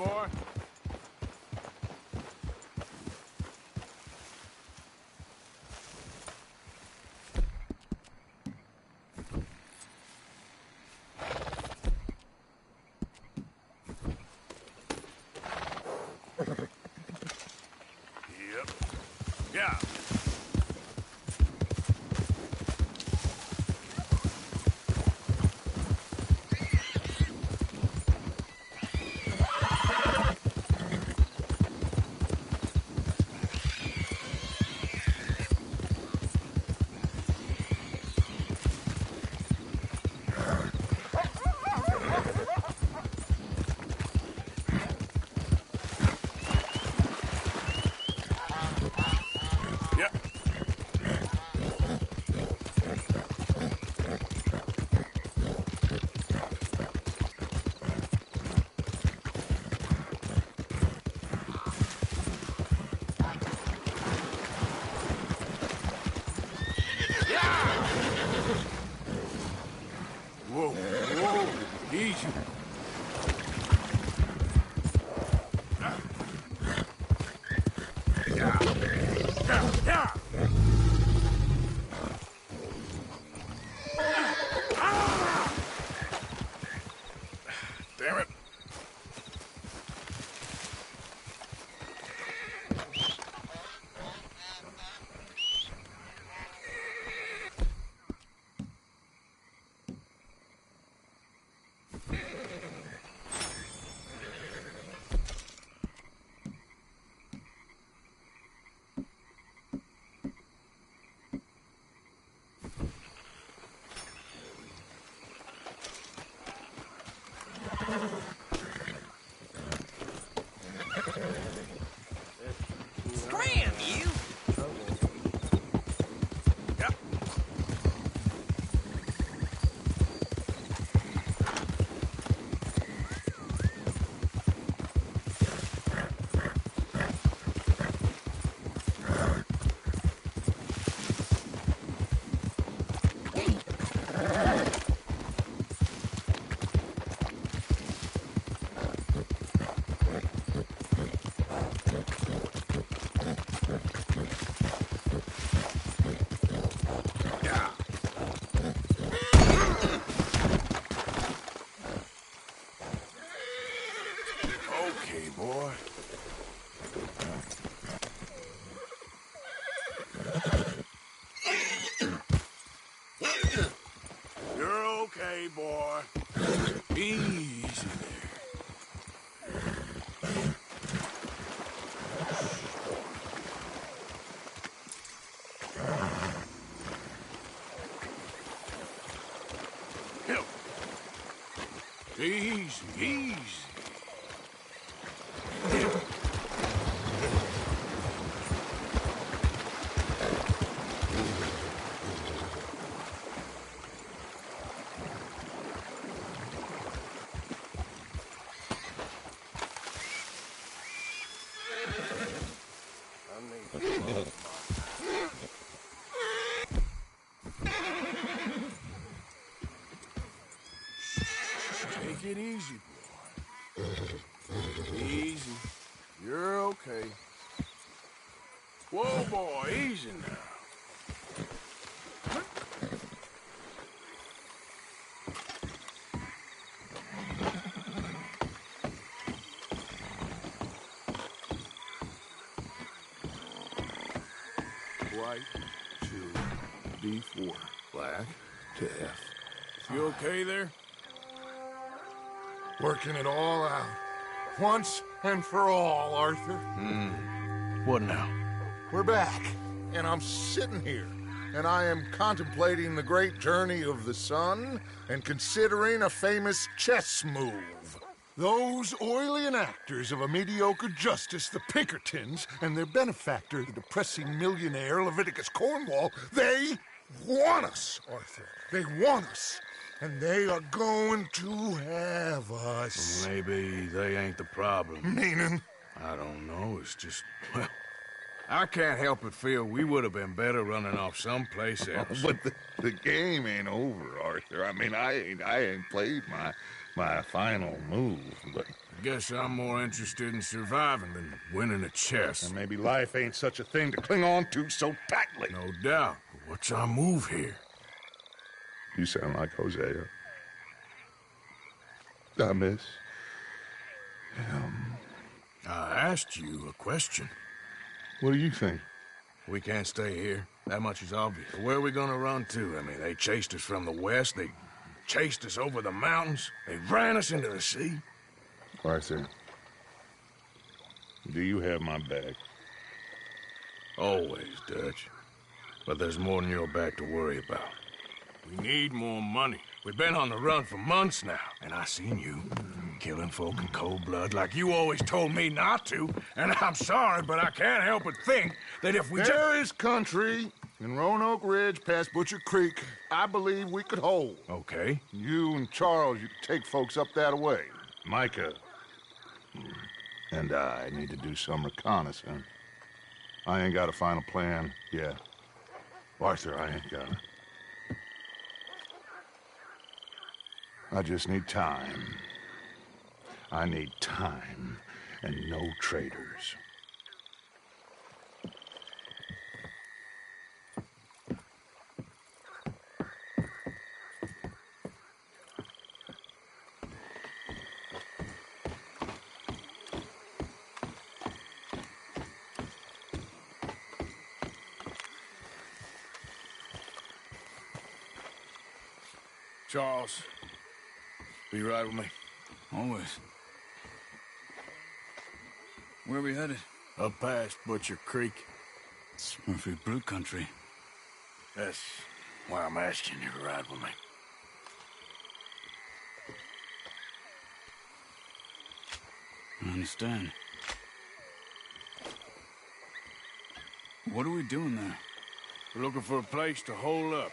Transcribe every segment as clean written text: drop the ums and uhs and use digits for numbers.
boy. Yep. Yeah. Whoa, whoa, easy. Yeah. Damn it. Scram, you! Yep. Okay, boy. You're okay, boy. Easy there. Help. Easy, easy. Take it easy, boy. Easy. You're okay. Whoa, boy, easy now. White to B4. Black to F. You okay there? Working it all out. Once and for all, Arthur. What now? We're back, and I'm sitting here, and I am contemplating the great journey of the sun and considering a famous chess move. Those oily enactors of a mediocre justice, the Pinkertons, and their benefactor, the depressing millionaire Leviticus Cornwall, they want us, Arthur. They want us. And they are going to have us. Maybe they ain't the problem. Meaning? I don't know. It's just, well, I can't help but feel we would have been better running off someplace else. But the game ain't over, Arthur. I mean, I ain't played my final move, but Guess I'm more interested in surviving than winning a chess. And maybe life ain't such a thing to cling on to so tightly. No doubt. But what's our move here? You sound like Hosea. I miss him. I asked you a question. What do you think? We can't stay here. That much is obvious. Where are we gonna run to? I mean, they chased us from the west. They chased us over the mountains. They ran us into the sea. Arthur, do you have my back? Always, Dutch. But there's more than your back to worry about. We need more money. We've been on the run for months now, and I seen you killing folk in cold blood like you always told me not to. And I'm sorry, but I can't help but think that if we There is country in Roanoke Ridge past Butcher Creek I believe we could hold. Okay. You and Charles, you could take folks up that way. Micah and I need to do some reconnaissance. I ain't got a final plan yet. Arthur, I ain't got it. I just need time. I need time and no traitors. Charles, will you ride with me? Always. Where are we headed? Up past Butcher Creek. It's Murphy Brute country. That's why I'm asking you to ride with me. I understand. What are we doing there? We're looking for a place to hole up.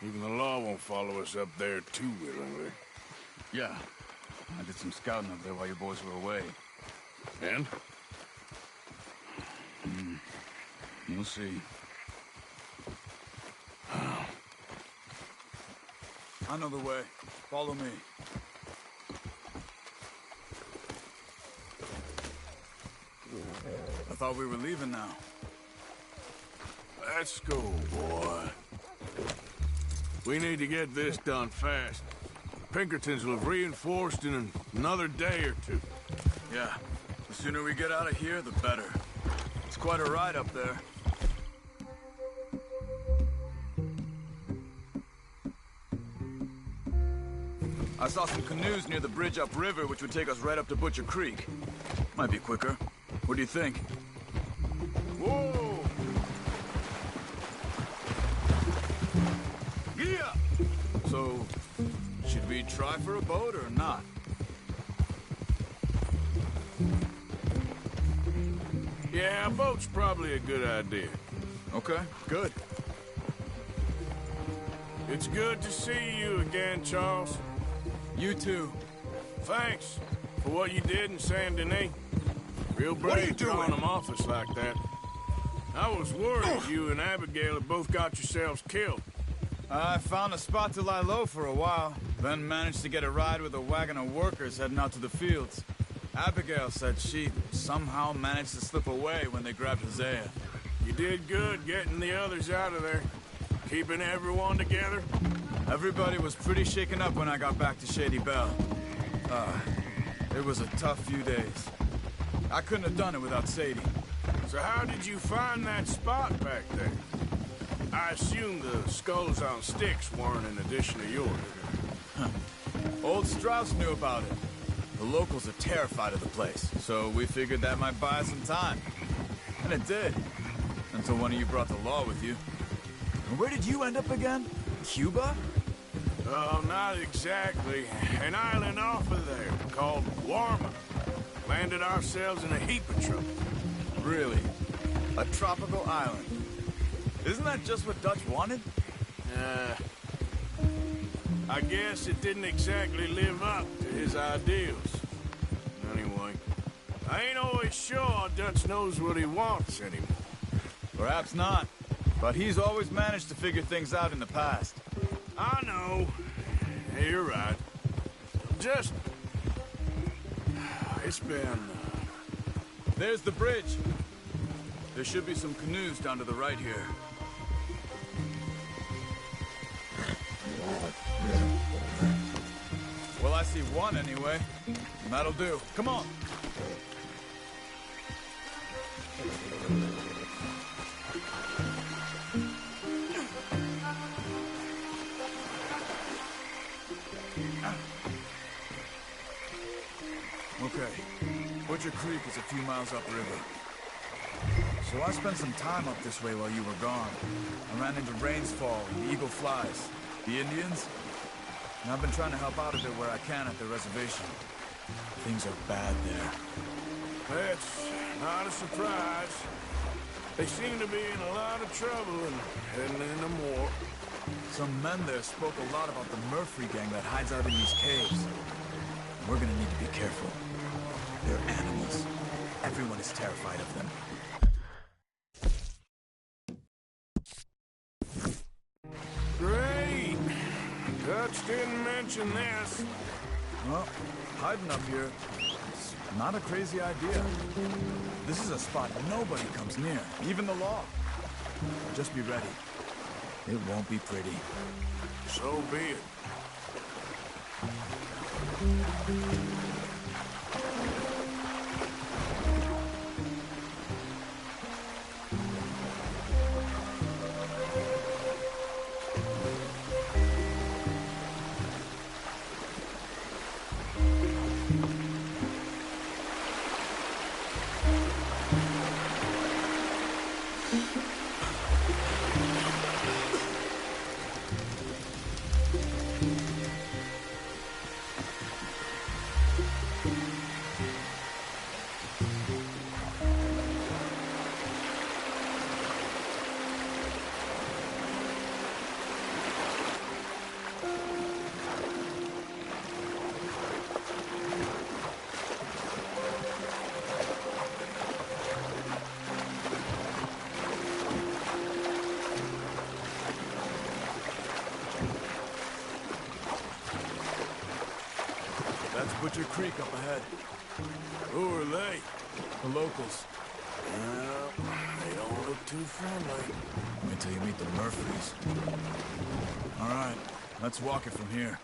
Even the law won't follow us up there too willingly. Yeah. I did some scouting up there while you boys were away. And? You'll see. I know the way. Follow me. I thought we were leaving now. Let's go, boy. We need to get this done fast. Pinkertons will have reinforced in another day or two. Yeah. The sooner we get out of here, the better. It's quite a ride up there. I saw some canoes near the bridge upriver, which would take us right up to Butcher Creek. Might be quicker. What do you think? Whoa! Yeah! So, should we try for a boat or not? Yeah, a boat's probably a good idea. Okay, good. It's good to see you again, Charles. You too. Thanks for what you did in Saint Denis. Real brave drawing them off us like that. I was worried you and Abigail had both got yourselves killed. I found a spot to lie low for a while, then managed to get a ride with a wagon of workers heading out to the fields. Abigail said she somehow managed to slip away when they grabbed Hosea. You did good getting the others out of there. Keeping everyone together. Everybody was pretty shaken up when I got back to Shady Belle. It was a tough few days. I couldn't have done it without Sadie. So how did you find that spot back there? I assume the skulls on sticks weren't an addition of yours. Old Strauss knew about it. The locals are terrified of the place, so we figured that might buy us some time. And it did. Until one of you brought the law with you. And where did you end up again? Cuba? Oh, not exactly. An island off of there called Warma. Landed ourselves in a heap of trouble. Really? A tropical island? Isn't that just what Dutch wanted? I guess it didn't exactly live up to his ideals. Anyway, I ain't always sure Dutch knows what he wants anymore. Perhaps not. But he's always managed to figure things out in the past. I know. Hey, you're right. Just... It's been... There's the bridge. There should be some canoes down to the right here. Well, I see one anyway. That'll do. Come on. Okay. Butcher Creek is a few miles upriver. So I spent some time up this way while you were gone. I ran into Rainsfall and the Eagle Flies. The Indians? And I've been trying to help out a bit where I can at the reservation. Things are bad there. That's not a surprise. They seem to be in a lot of trouble and heading into more. Some men there spoke a lot about the Murphy gang that hides out in these caves. We're gonna need to be careful. They're animals. Everyone is terrified of them. Great! Dutch didn't mention this. Well, hiding up here, it's not a crazy idea. This is a spot nobody comes near, even the law. Just be ready. It won't be pretty. So be it. Butcher Creek up ahead. Who are they? The locals. Well, they don't look too friendly. Wait till you meet the Murphys. All right, let's walk it from here.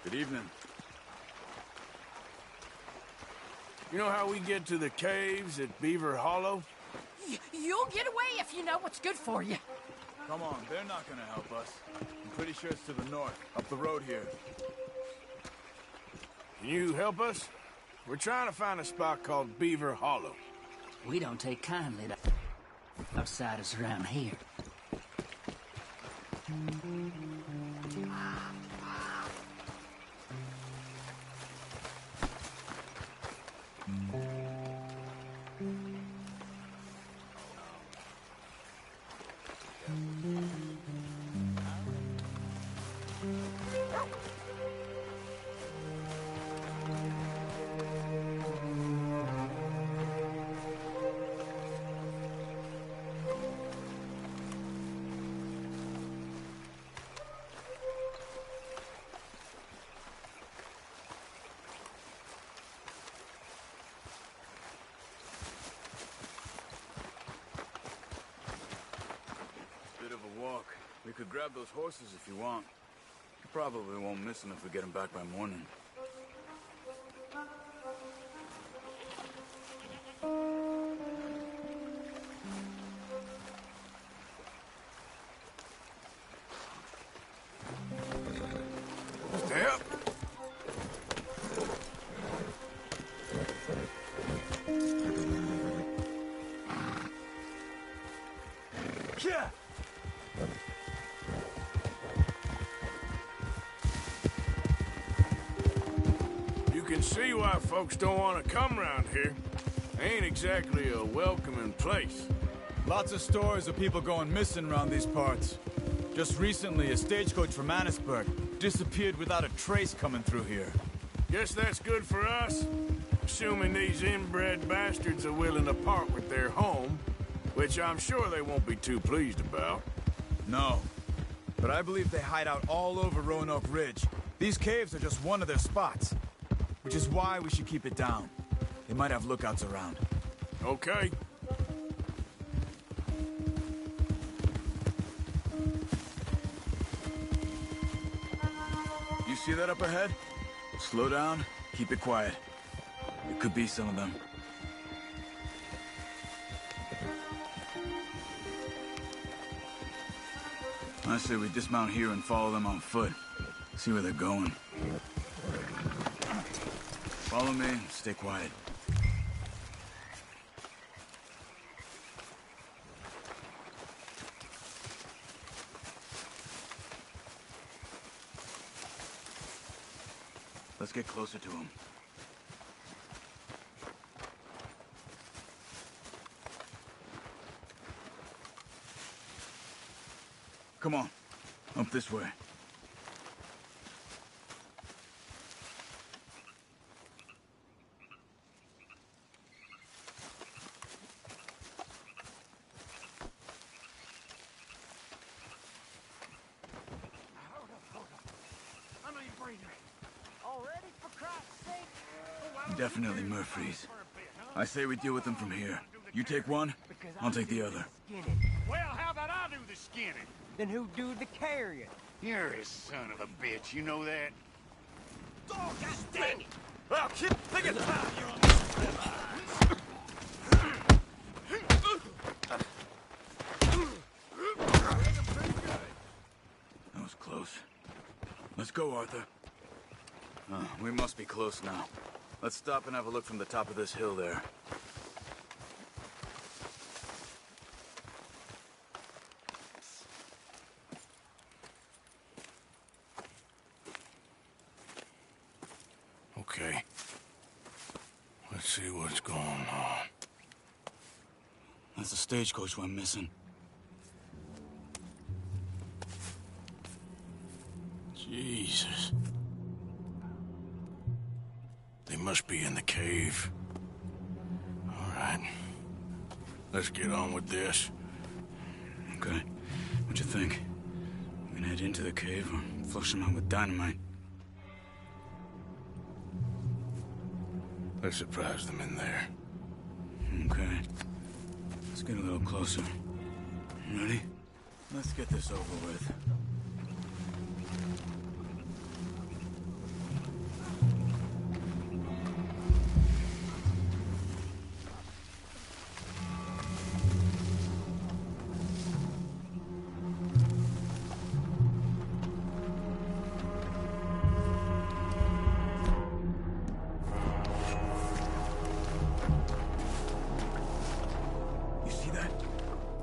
Good evening. You know how we get to the caves at Beaver Hollow? You'll get away if you know what's good for you. Come on, they're not gonna help us. I'm pretty sure it's to the north, up the road here. Can you help us? We're trying to find a spot called Beaver Hollow. We don't take kindly to outsiders around here. We could grab those horses if you want. Probably won't miss them if we get them back by morning. Step. Yeah. You can see why folks don't want to come around here. Ain't exactly a welcoming place. Lots of stories of people going missing around these parts. Just recently, a stagecoach from Annisburg disappeared without a trace coming through here. Guess that's good for us. Assuming these inbred bastards are willing to part with their home, which I'm sure they won't be too pleased about. No. but I believe they hide out all over Roanoke Ridge. These caves are just one of their spots, which is why we should keep it down. They might have lookouts around. Okay. You see that up ahead? Slow down, keep it quiet. It could be some of them. I say we dismount here and follow them on foot. See where they're going. Follow me, stay quiet. Let's get closer to him. Come on, up this way. Definitely Murphy's. I say we deal with them from here. You take one, I'll take the other. Well, how about I do the skinning? Then who do the carrying? You're a son of a bitch, you know that? Oh, God dang it! Well, kid, look at that! That was close. Let's go, Arthur. We must be close now. Let's stop and have a look from the top of this hill there. Okay. Let's see what's going on. That's the stagecoach we're missing. Jesus. They must be in the cave. All right. Let's get on with this. Okay. What you think? We can head into the cave or flush them out with dynamite? Let's surprise them in there. Okay. Let's get a little closer. Ready? Let's get this over with.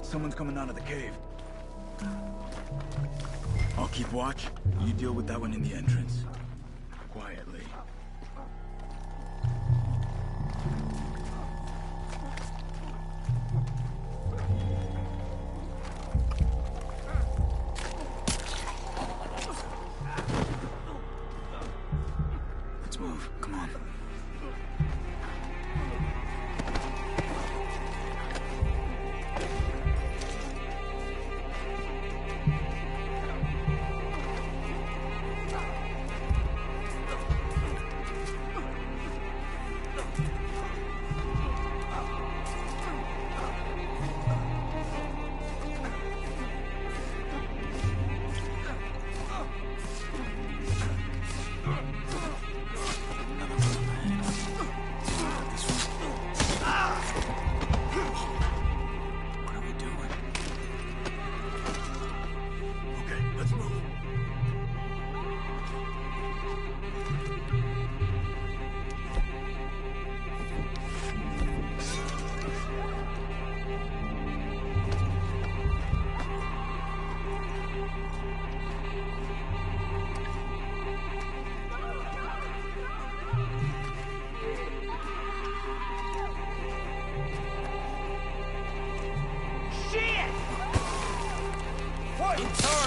Someone's coming out of the cave. I'll keep watch. You deal with that one in the entrance. Quietly. Let's move. Come on.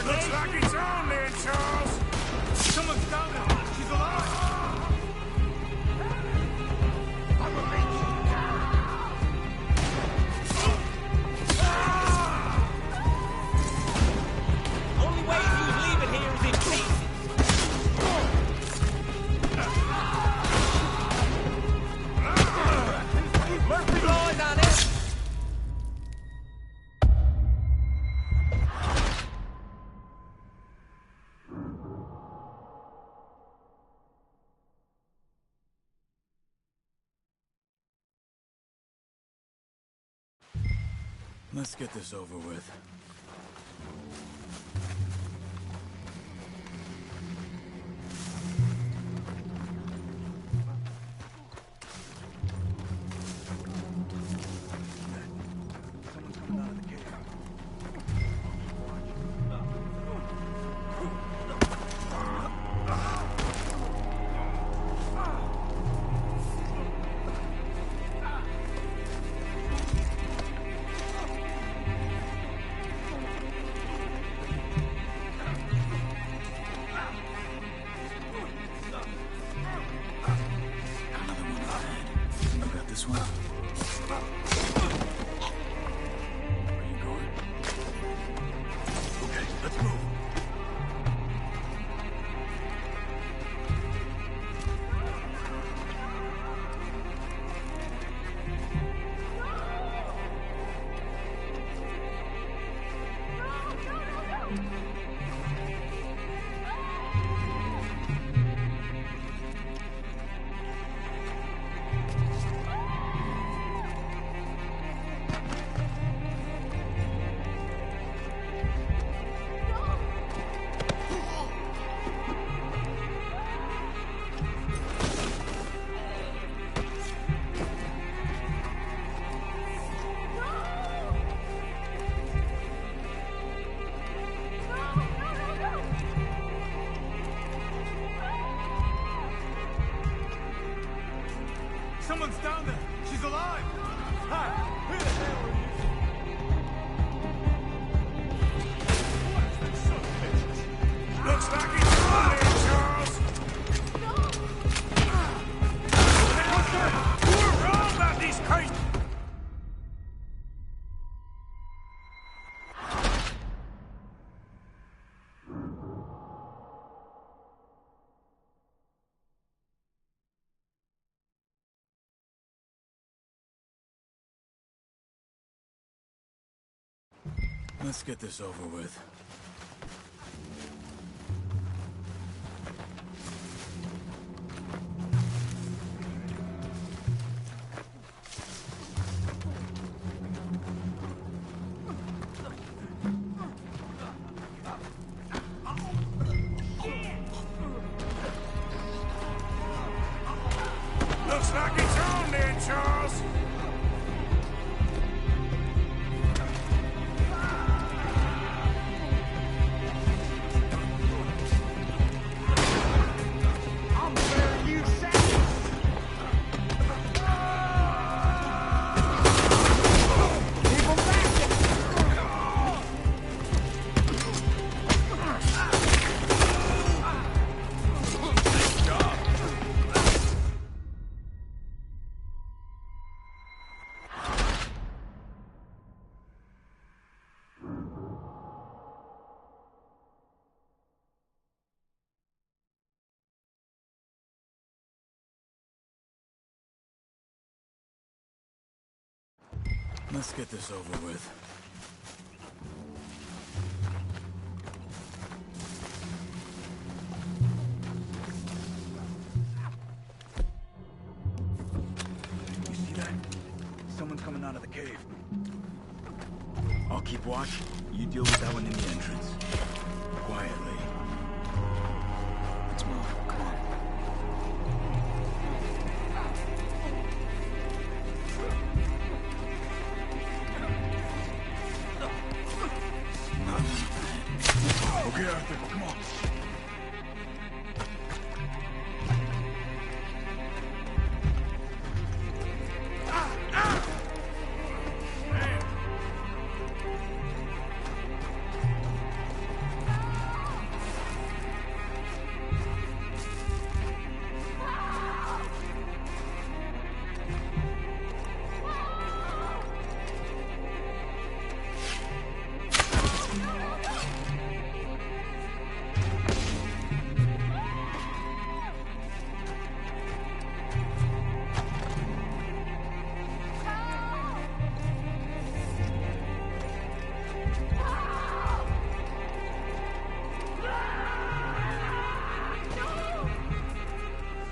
Looks like it's on there, Charles. Someone's down there. She's alive. I'm gonna make you Only way is Let's get this over with. Someone's down there! She's alive! Hi! Who the hell are you? Looks like it's on there, Charles! What's that? We're wrong about these crazy... Let's get this over with. Looks like it's on there, Charles! Let's get this over with. You see that? Someone's coming out of the cave. I'll keep watch. You deal with that one in the entrance. Quietly. Let's move. Come on. Okay, Arthur, come on.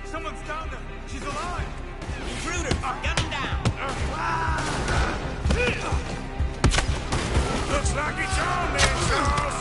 Someone's down there! She's alive! Intruder! Gun him down! Looks like it's on there, Charles!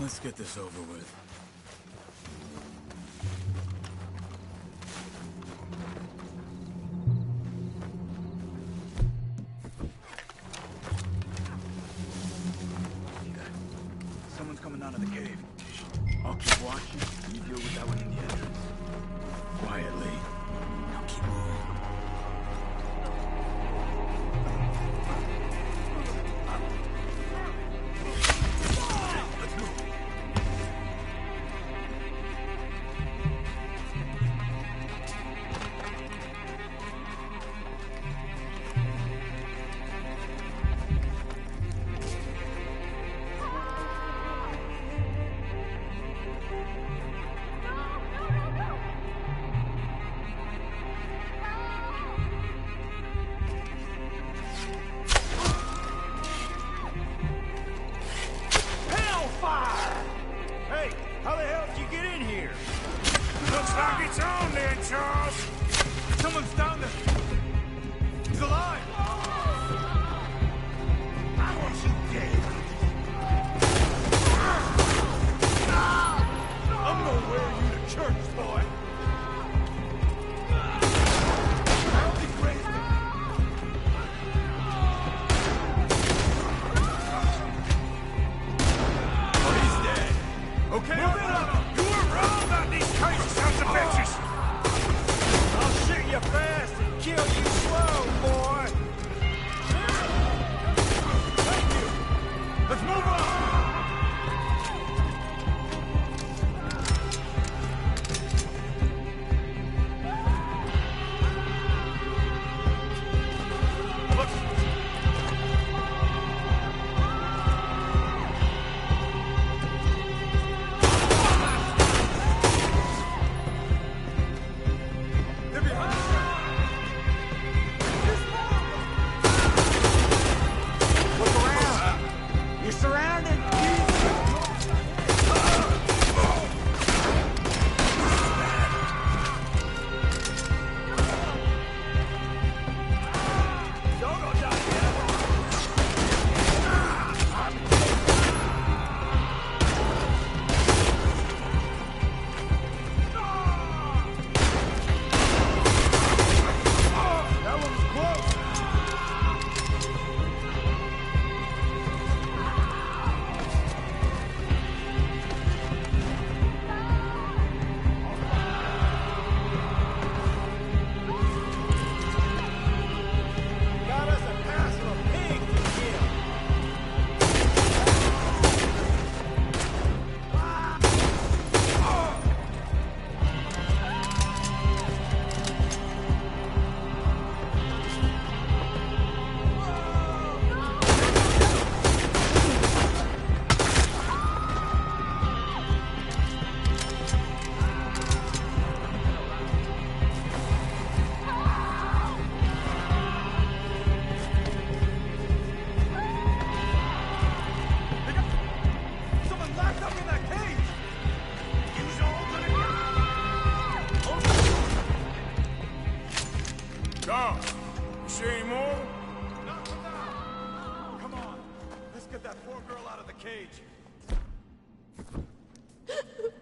Let's get this over with. Someone's coming out of the cave. I'll keep watching. You deal with that one in the entrance. Quietly. Now keep moving.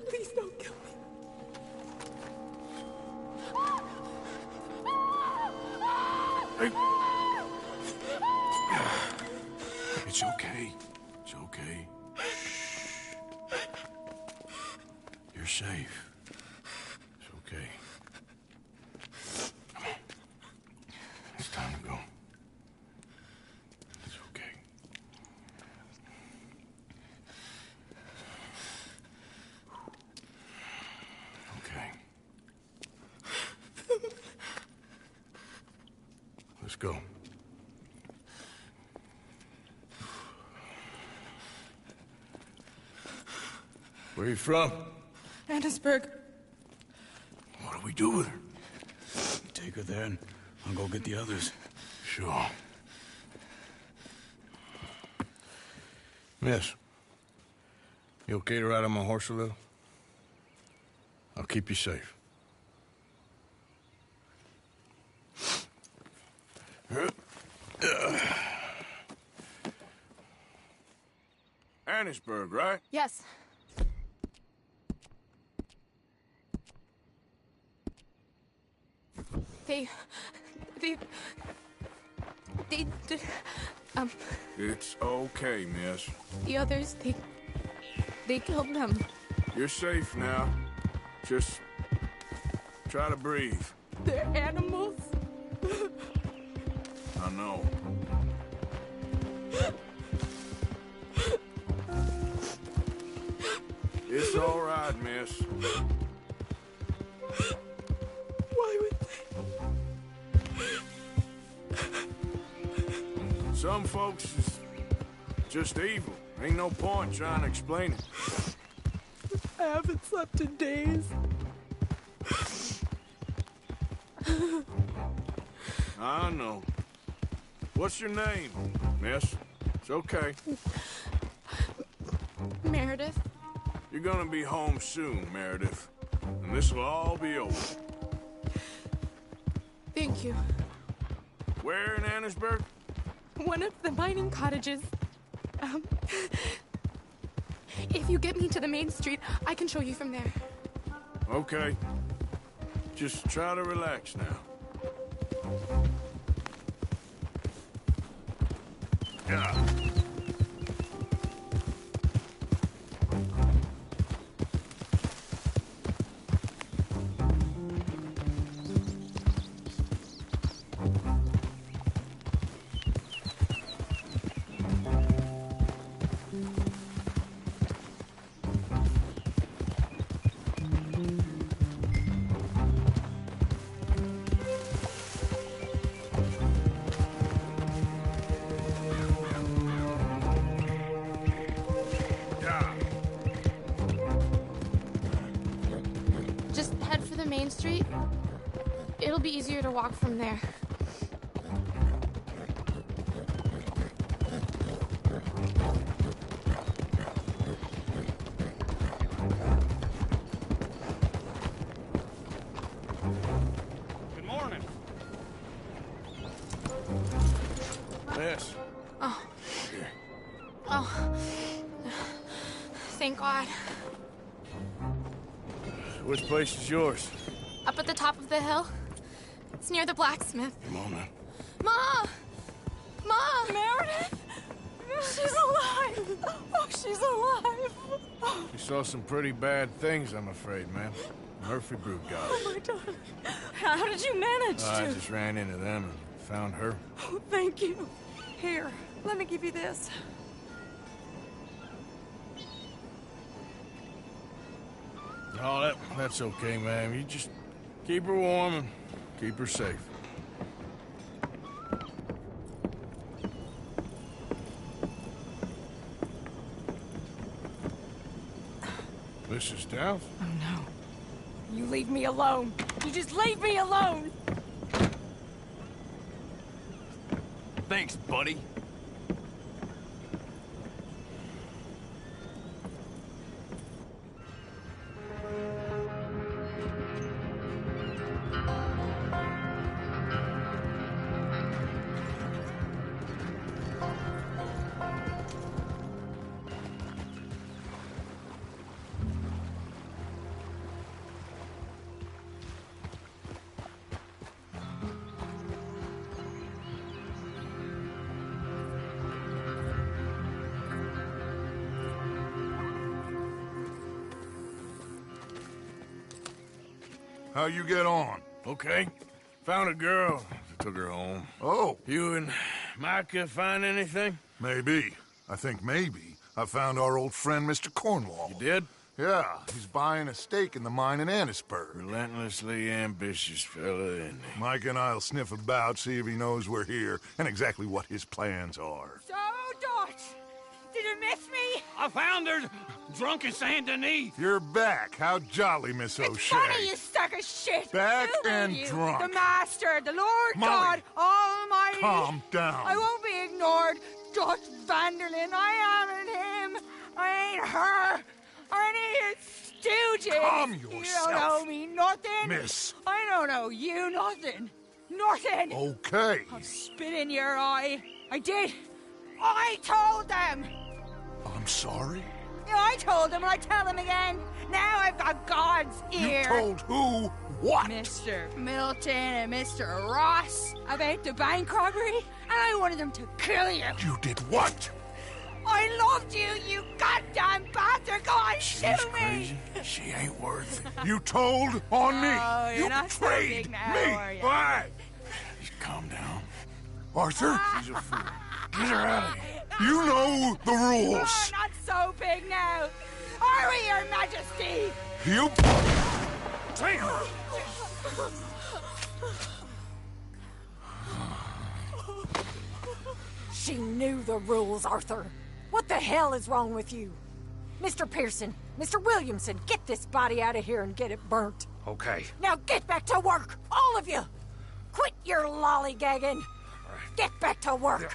Please don't kill me. Hey. It's okay. It's okay. You're safe. It's okay. Come on. It's time to go. It's okay. Okay. Let's go. Where are you from? Annesburg. What are we do with her? Take her there, and I'll go get the others. Sure. Miss, you okay to ride on my horse a little? I'll keep you safe. Annisburg, right? Yes. They It's okay, miss. the others, they killed them. You're safe now. Just try to breathe. They're animals. I know. It's all right, miss. Why would they? Some folks is just evil. Ain't no point trying to explain it. I haven't slept in days. I know. What's your name, miss? It's okay. Meredith. You're gonna be home soon, Meredith. And this will all be over. Thank you. Where in Annisburg? One of the mining cottages. If you get me to the main street, I can show you from there. Okay. Just try to relax now. Yeah. Just head for the main street. It'll be easier to walk from there. Good morning. Yes. Oh. Thank God. Which place is yours? Up at the top of the hill. It's near the blacksmith. Come on now. Ma! Ma! Meredith! She's alive! Oh, she's alive! You saw some pretty bad things, I'm afraid, ma'am. Murphy Brood got us. Oh, my darling. How did you manage I just ran into them and found her. Oh, thank you. Here, let me give you this. Oh, that's okay, ma'am. You just keep her warm and keep her safe. Mrs. Downs? Oh, no. You leave me alone. You just leave me alone. Thanks, buddy. How you get on? Okay. Found a girl. Took her home. Oh, You and Micah find anything? maybe. I think maybe I found our old friend, Mr. Cornwall. You did? Yeah, he's buying a stake in the mine in Annisburg. Relentlessly ambitious fella, isn't he? Mike and I'll sniff about, see if he knows we're here, and exactly what his plans are. So, Dodge, did you miss me? I found her. Drunk in Saint Denis. You're back. How jolly, Miss O'Shea. It's funny, you sack of shit. Back Who are and you? drunk. The Master, the Lord Molly, God Almighty. calm down. I won't be ignored. Dutch Vanderlyn, I am him. I ain't her. Or any of your stooges. Calm You yourself. don't owe me nothing. Miss. I don't owe you nothing. Nothing. Okay. I'll spit in your eye. I did. I told them. I'm sorry? Yeah, I told them and I tell them again. Now I've got God's ear. You told who what? Mr. Milton and Mr. Ross about the bank robbery, and I wanted them to kill you. You did what? I loved you, you goddamn bastard! Go on, shoot me! She ain't worth it. You told on me. Oh, you're You not so betrayed big now, me. are you? Why? Just calm down. Arthur, She's a fool. Get her out of here. you know the Oh, rules. not so big now. Are we, Your Majesty? You... She knew the rules, Arthur. What the hell is wrong with you? Mr. Pearson, Mr. Williamson, get this body out of here and get it burnt. Okay. Now get back to work, all of you! Quit your lollygagging! Get back to work!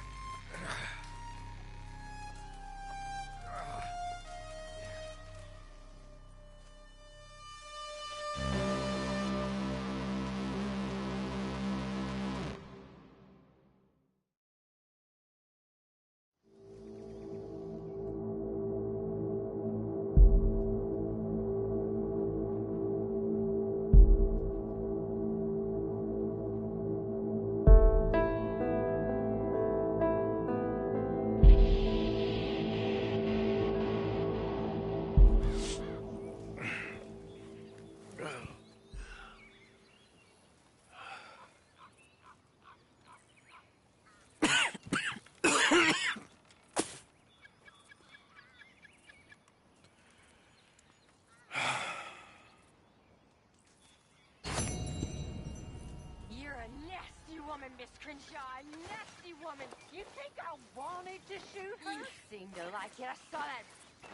Miss Crenshaw, a nasty woman. You think I wanted to shoot her? You seem to like it. I saw that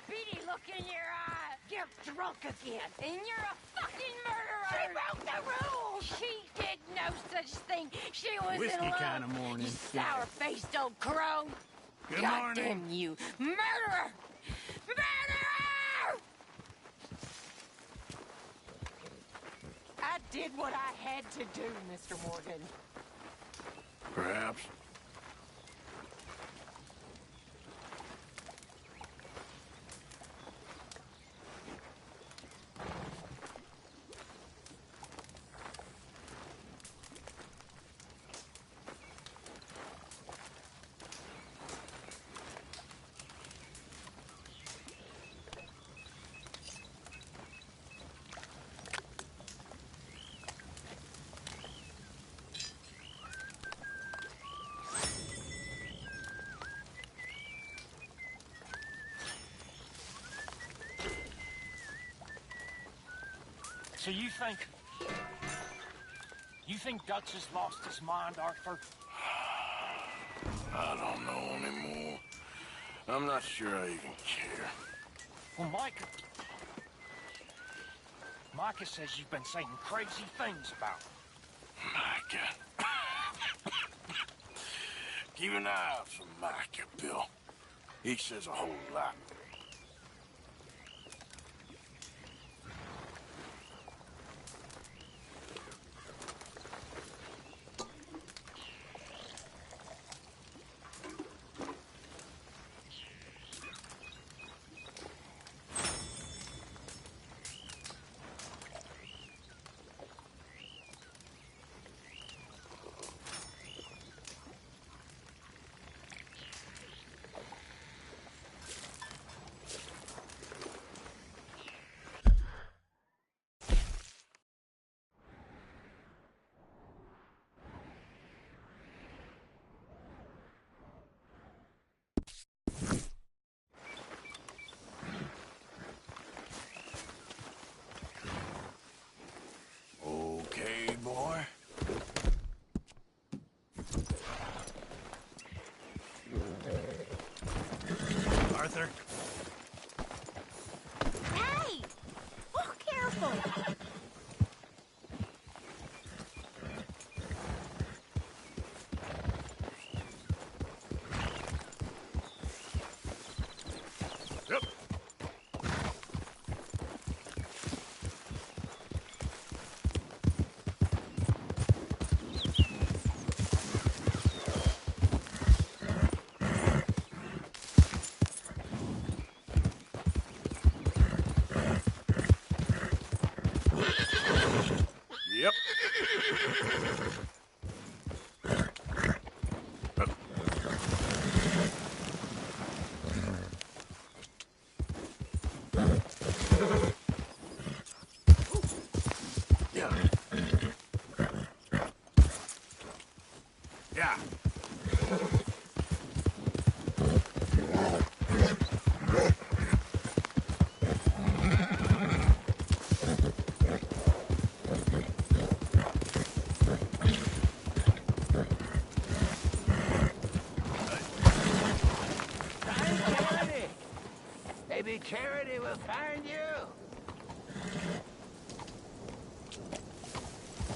beady look in your eye. You're drunk again, and you're a fucking murderer. She broke the rules. She did no such thing. She was Whiskey in love. kind of morning. You sour-faced old crow. Good God morning. damn you, murderer! Murderer! I did what I had to do, Mr. Morgan. Perhaps. So you think Dutch has lost his mind, Arthur? I don't know anymore. I'm not sure I even care. Well, Micah says you've been saying crazy things about him. Micah. Keep an eye out for Micah, Bill. He says a whole lot. Okay, boy. Arthur? Maybe charity will find you.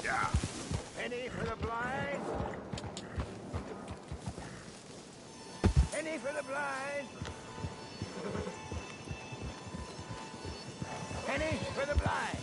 Yeah. Penny for the blind. Penny for the blind. Penny for the blind.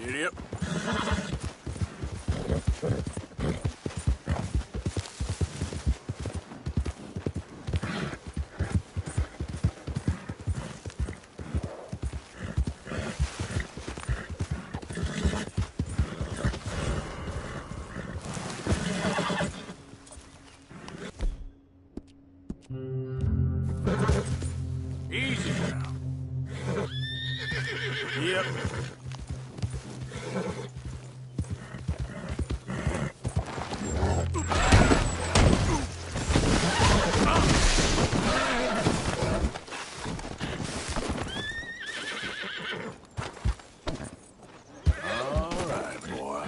Idiot. Easy now. Yep. All right, boy.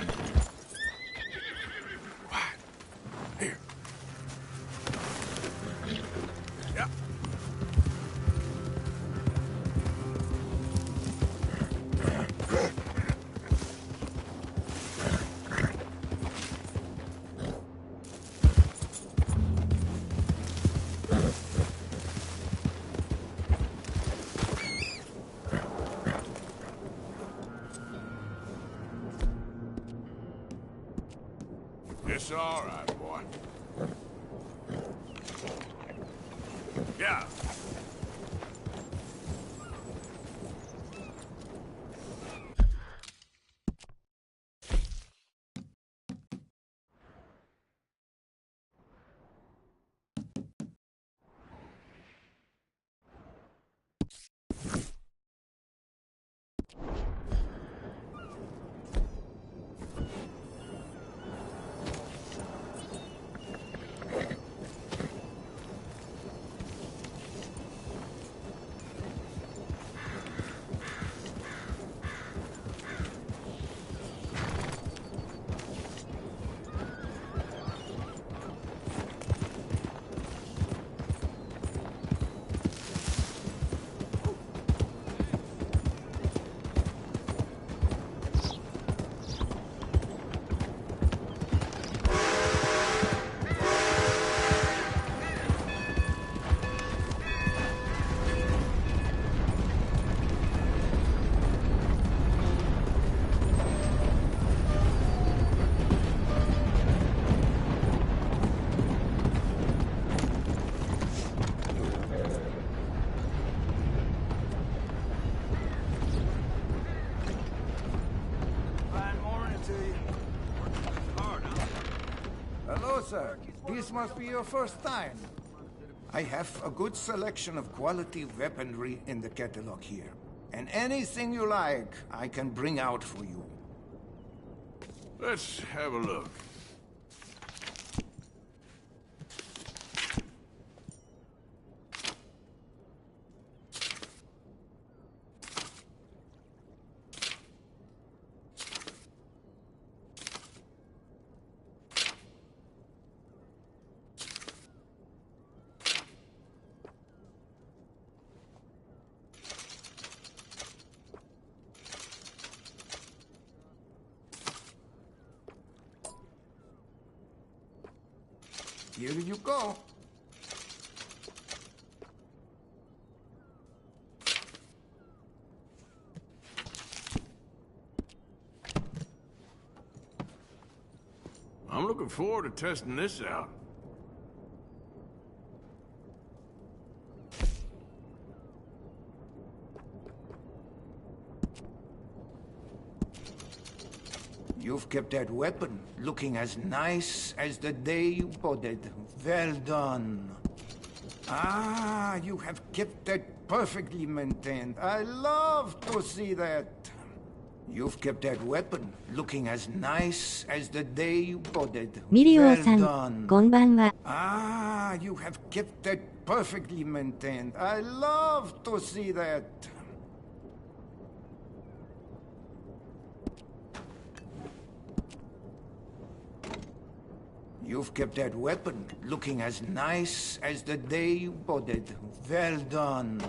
Here. Yep. It's all right, boy. Yeah. Hello, sir. This must be your first time. I have a good selection of quality weaponry in the catalog here. And anything you like, I can bring out for you. Let's have a look. Here you go. I'm looking forward to testing this out. You've kept that weapon looking as nice as the day you bought it. Well done. Ah, you have kept that perfectly maintained. I love to see that. You've kept that weapon looking as nice as the day you bought it. miryo さ Well ん、 done. こんばんは。Ah, you have kept that perfectly maintained. I love to see that. You've kept that weapon looking as nice as the day you bought it. Well done.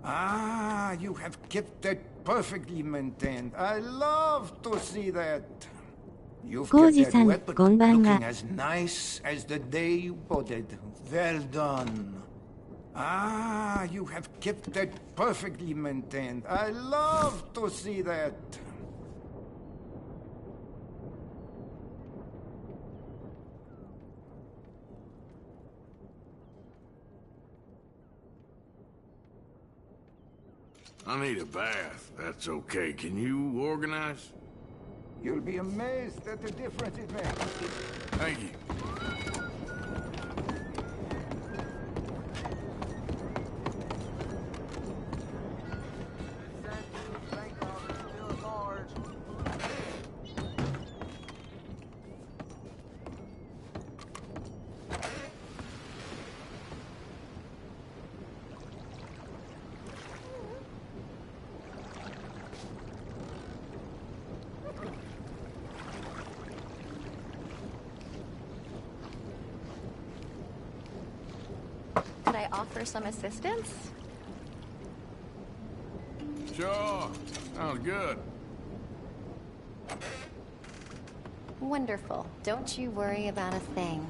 Ah, you have kept that perfectly maintained. I love to see that. You've kept that さん、 weapon こんばんは。 looking as nice as the day you bought it. Well done. Ah, you have kept that perfectly maintained. I love to see that. I need a bath. That's okay. Can you organize? You'll be amazed at the difference it makes. Thank you. Could I offer some assistance? Sure. Sounds good. Wonderful. Don't you worry about a thing.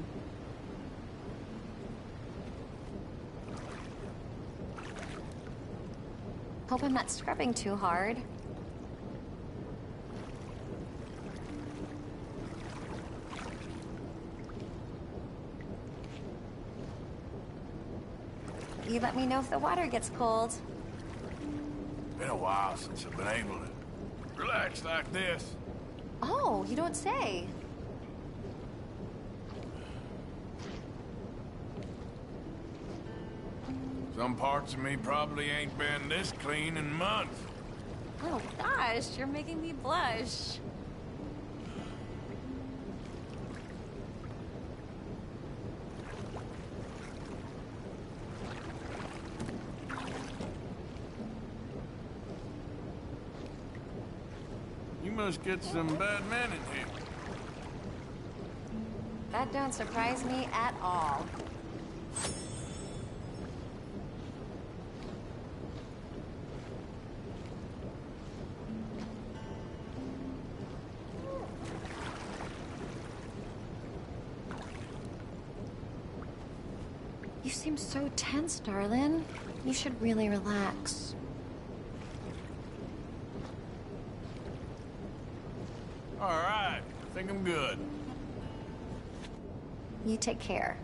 Hope I'm not scrubbing too hard. You let me know if the water gets cold. Been a while since I've been able to relax like this. Oh, you don't say. Some parts of me probably ain't been this clean in months. Oh gosh, you're making me blush. You must get some bad men in here. That don't surprise me at all. You seem so tense, darling. You should really relax. All right. I think I'm good. You take care.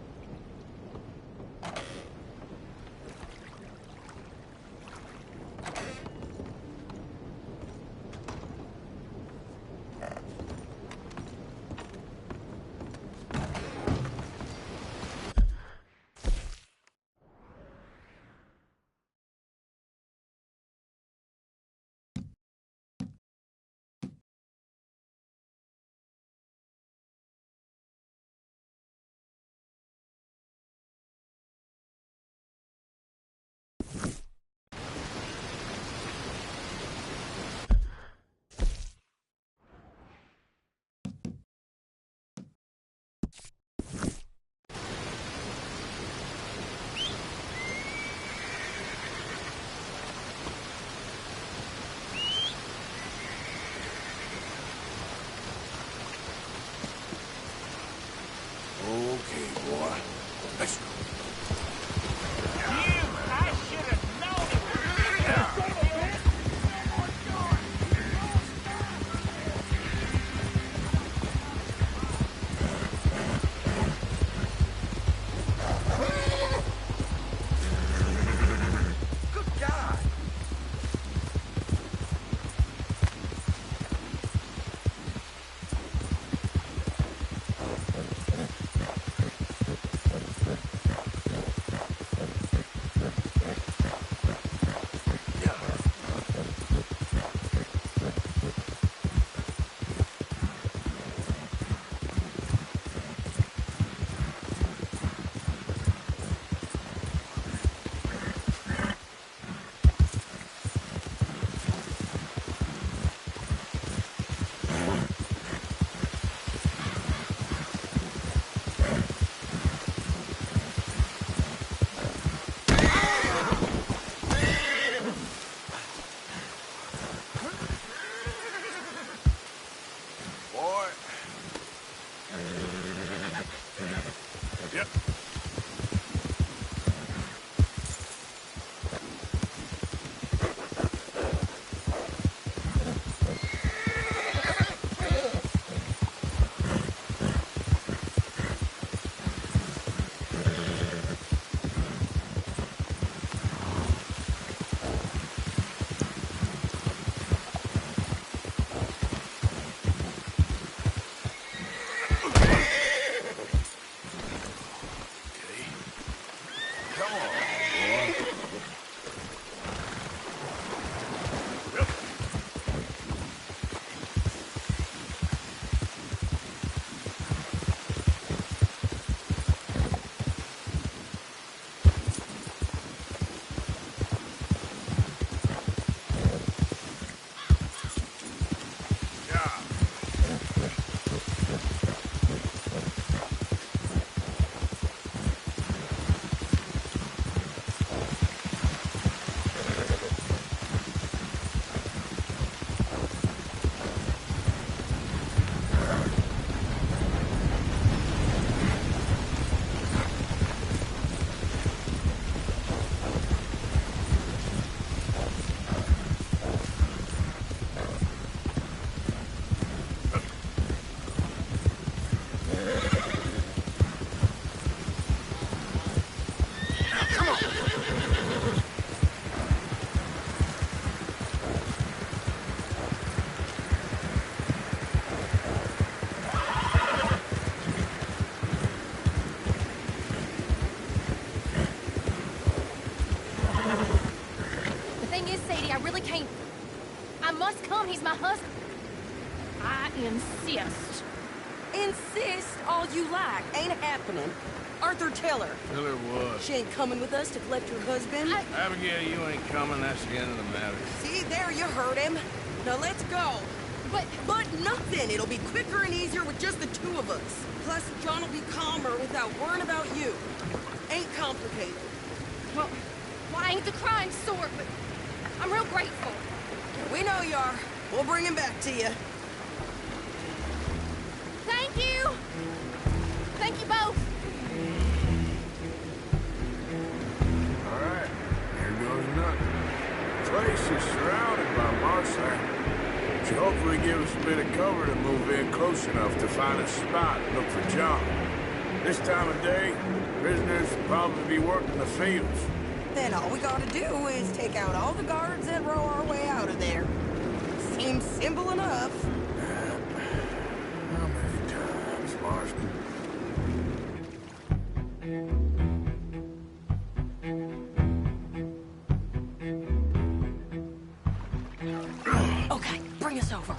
must come. He's my husband. I insist. Insist all you like. Ain't happening. Arthur, tell her. Tell her what? She ain't coming with us to collect her husband. Abigail, you ain't coming. That's the end of the matter. See, there you heard him. Now let's go. But nothing. It'll be quicker and easier with just the two of us. Plus, John will be calmer without worrying about you. Ain't complicated. Well, I ain't the crying sort, but I'm real grateful. We know you are. We'll bring him back to you. Thank you! Thank you both! Alright, here goes nothing. The place is surrounded by marshland. Should hopefully give us a bit of cover to move in close enough to find a spot and look for John. This time of day, prisoners will probably be working the fields. Then all we gotta do is take out all the guards and row our way out of there. Seems simple enough. How many times, Marston? Okay, bring us over.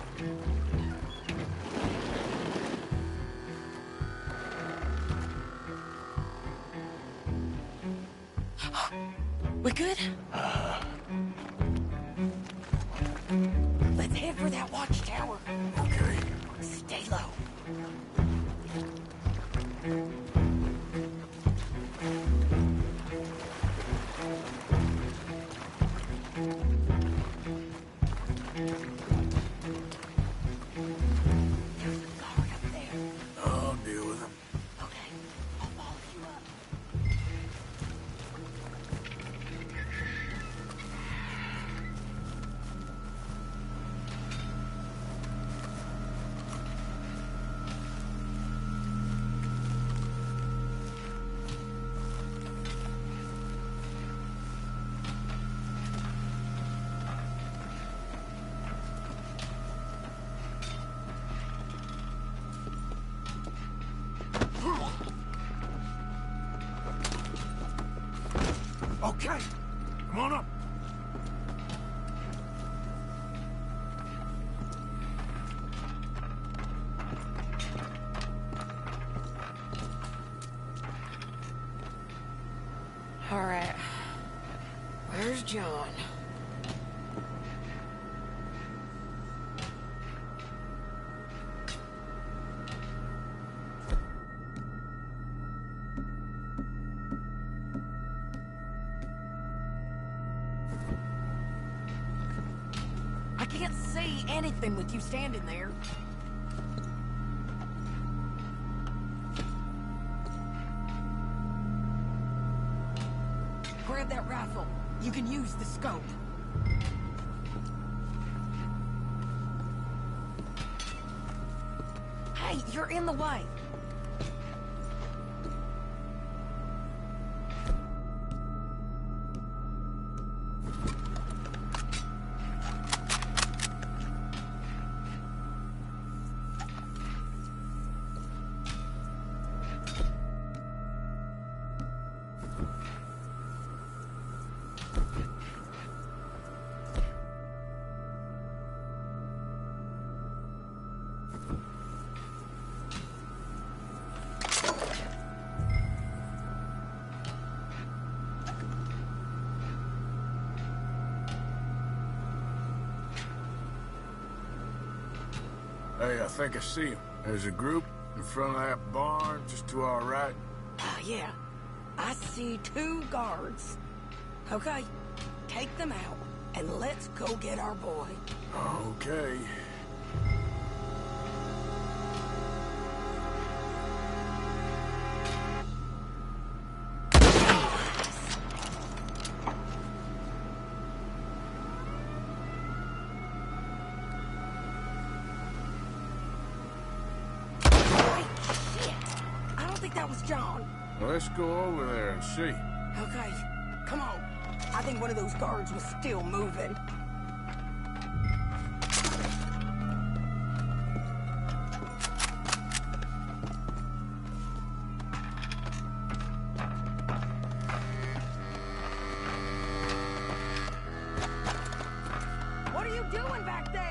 We good? Let's head for that watchtower. Okay. Stay low. There's a guard up there. I'll deal with him. Okay, I'll follow you up. Okay, come on up. All right. Where's John? I can't see anything with you standing there. Grab that rifle. You can use the scope. Hey, you're in the way. Hey, I think I see him. There's a group in front of that barn just to our right. Yeah. I see 2 guards. Okay, take them out, and let's go get our boy. Okay. That was John. Let's go over there and see. Okay, come on. I think one of those guards was still moving. What are you doing back there?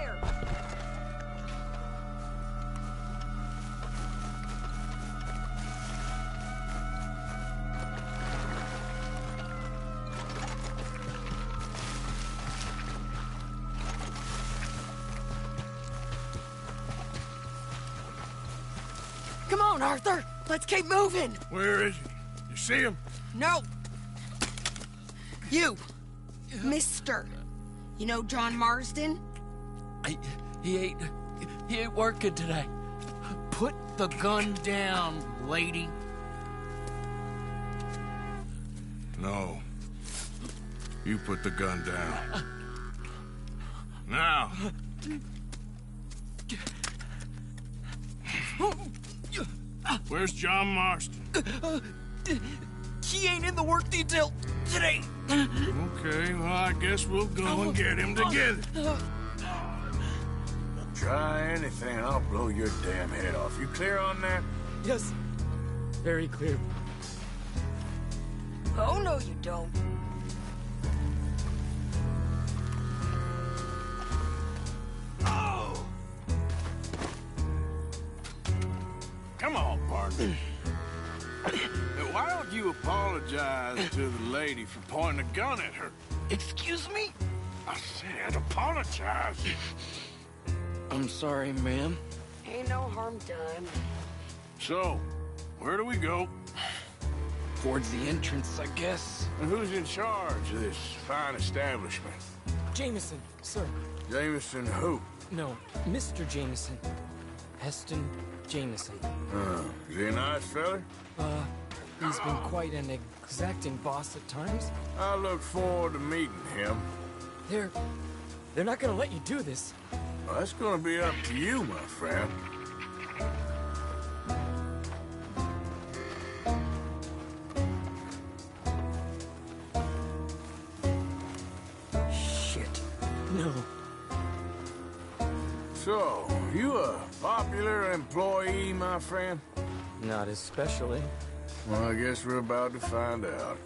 Come on, Arthur. Let's keep moving. Where is he? You see him? No. You. Mister. You know John Marsden? He ain't working today. Put the gun down, lady. No. You put the gun down. Now. Where's John Marston? He ain't in the work detail today. Okay, well, I guess we'll go and get him together. Try anything, I'll blow your damn head off. You clear on that? Yes. Very clear. Oh, no, you don't. Oh! Come on, partner. Why don't you apologize to the lady for pointing a gun at her? Excuse me? I said apologize. I'm sorry, ma'am. Ain't no harm done. So, where do we go? Towards the entrance, I guess. And who's in charge of this fine establishment? Jameson, sir. Jameson who? No, Mr. Jameson. Heston Jameson. Is he a nice fella? He's been quite an exacting boss at times. I look forward to meeting him. They're not gonna let you do this. Well, that's gonna be up to you, my friend. Shit. No. So, you a popular employee, my friend? Not especially. Well, I guess we're about to find out.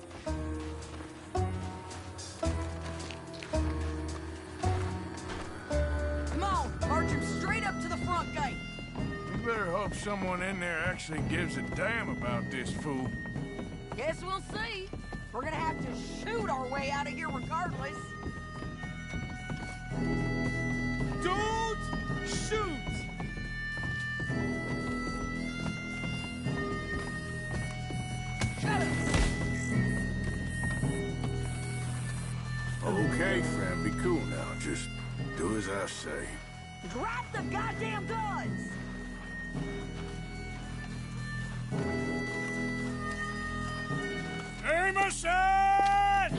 Come on, march him straight up to the front gate. You better hope someone in there actually gives a damn about this fool. Guess we'll see. We're gonna have to shoot our way out of here regardless. Don't shoot! Shut up! Okay, friend, be cool now. Just do as I say. Drop the goddamn guns! Jameson!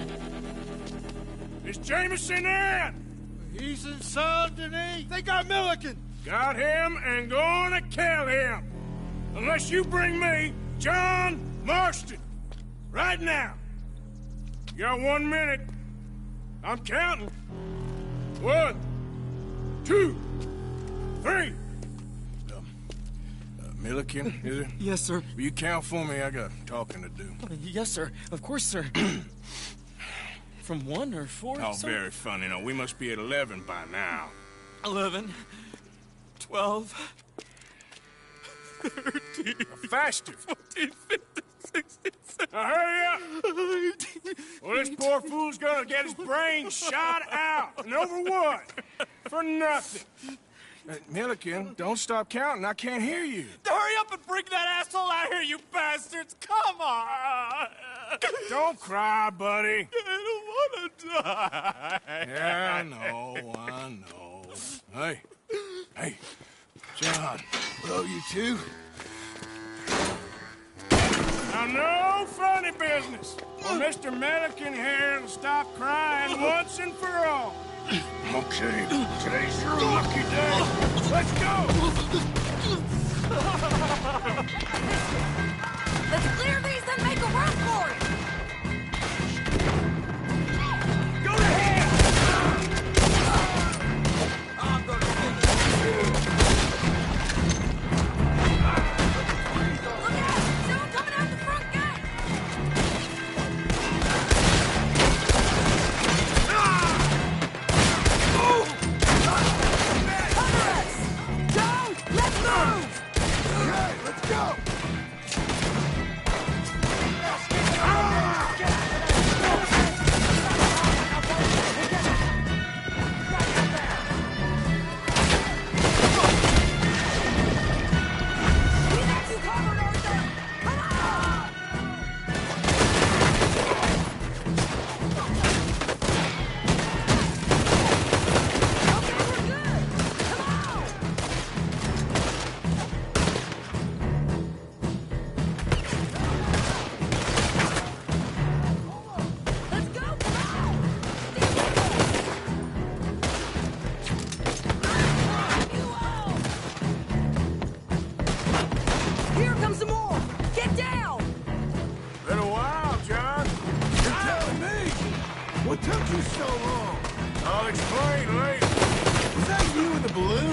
Is Jameson in? He's in Saint Denis. They got Milliken. Got him and gonna kill him. Unless you bring me John Marston. Right now. You got 1 minute. I'm counting. 1, 2, 3. Milliken, is it? Yes, sir. Will you count for me? I got talking to do. Yes, sir. Of course, sir. From 1 or 4? Oh, very funny. No, we must be at 11 by now. 11, 12, 13, faster. 14, 15, 16, 17. Now hurry up! Well, this poor fool's gonna get his brains shot out. And over what? For nothing. Milliken, don't stop counting. I can't hear you. Hurry up and bring that asshole out here, you bastards! Come on! Don't cry, buddy. I don't want to die. Yeah, I know. Hey, John. Hello, you two. Now, no funny business. Well, Mr. Milliken here will stop crying once and for all. Okay, today's your lucky day. Let's go! Let's clear these and make a run for it! Go ahead! I'm gonna get you! Look out! Someone coming out the front gate! Cover us! Don't! Let's move! some more! Get down! Been a while, John. You're telling me? What took you so long? I'll explain later. Was that you in the balloon?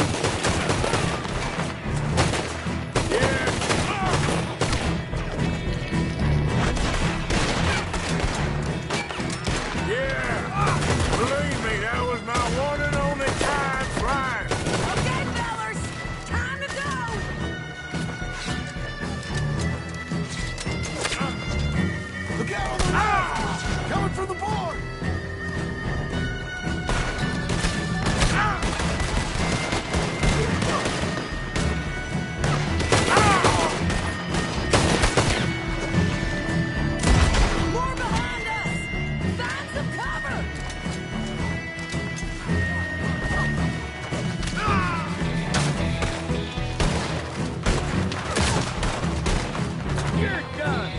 Yeah. Yeah. Believe me, that was my one and only time flying. Okay, fellas! Time to go! Look out on the left! Coming from the board! More behind us! Find some cover! You're done!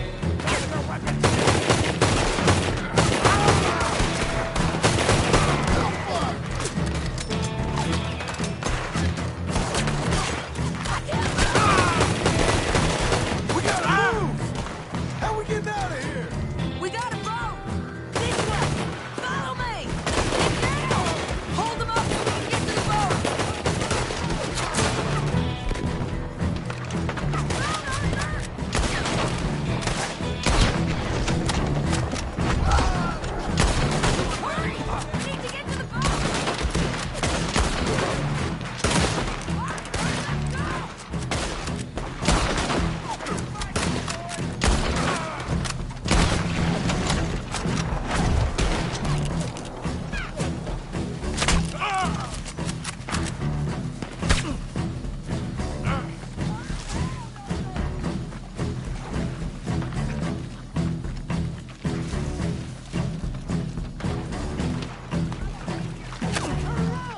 We gotta move! How we getting out of here? We got a boat! This way! Follow me! Get down! Hold them up so we can get to the boat! Hurry! We need to get to the boat!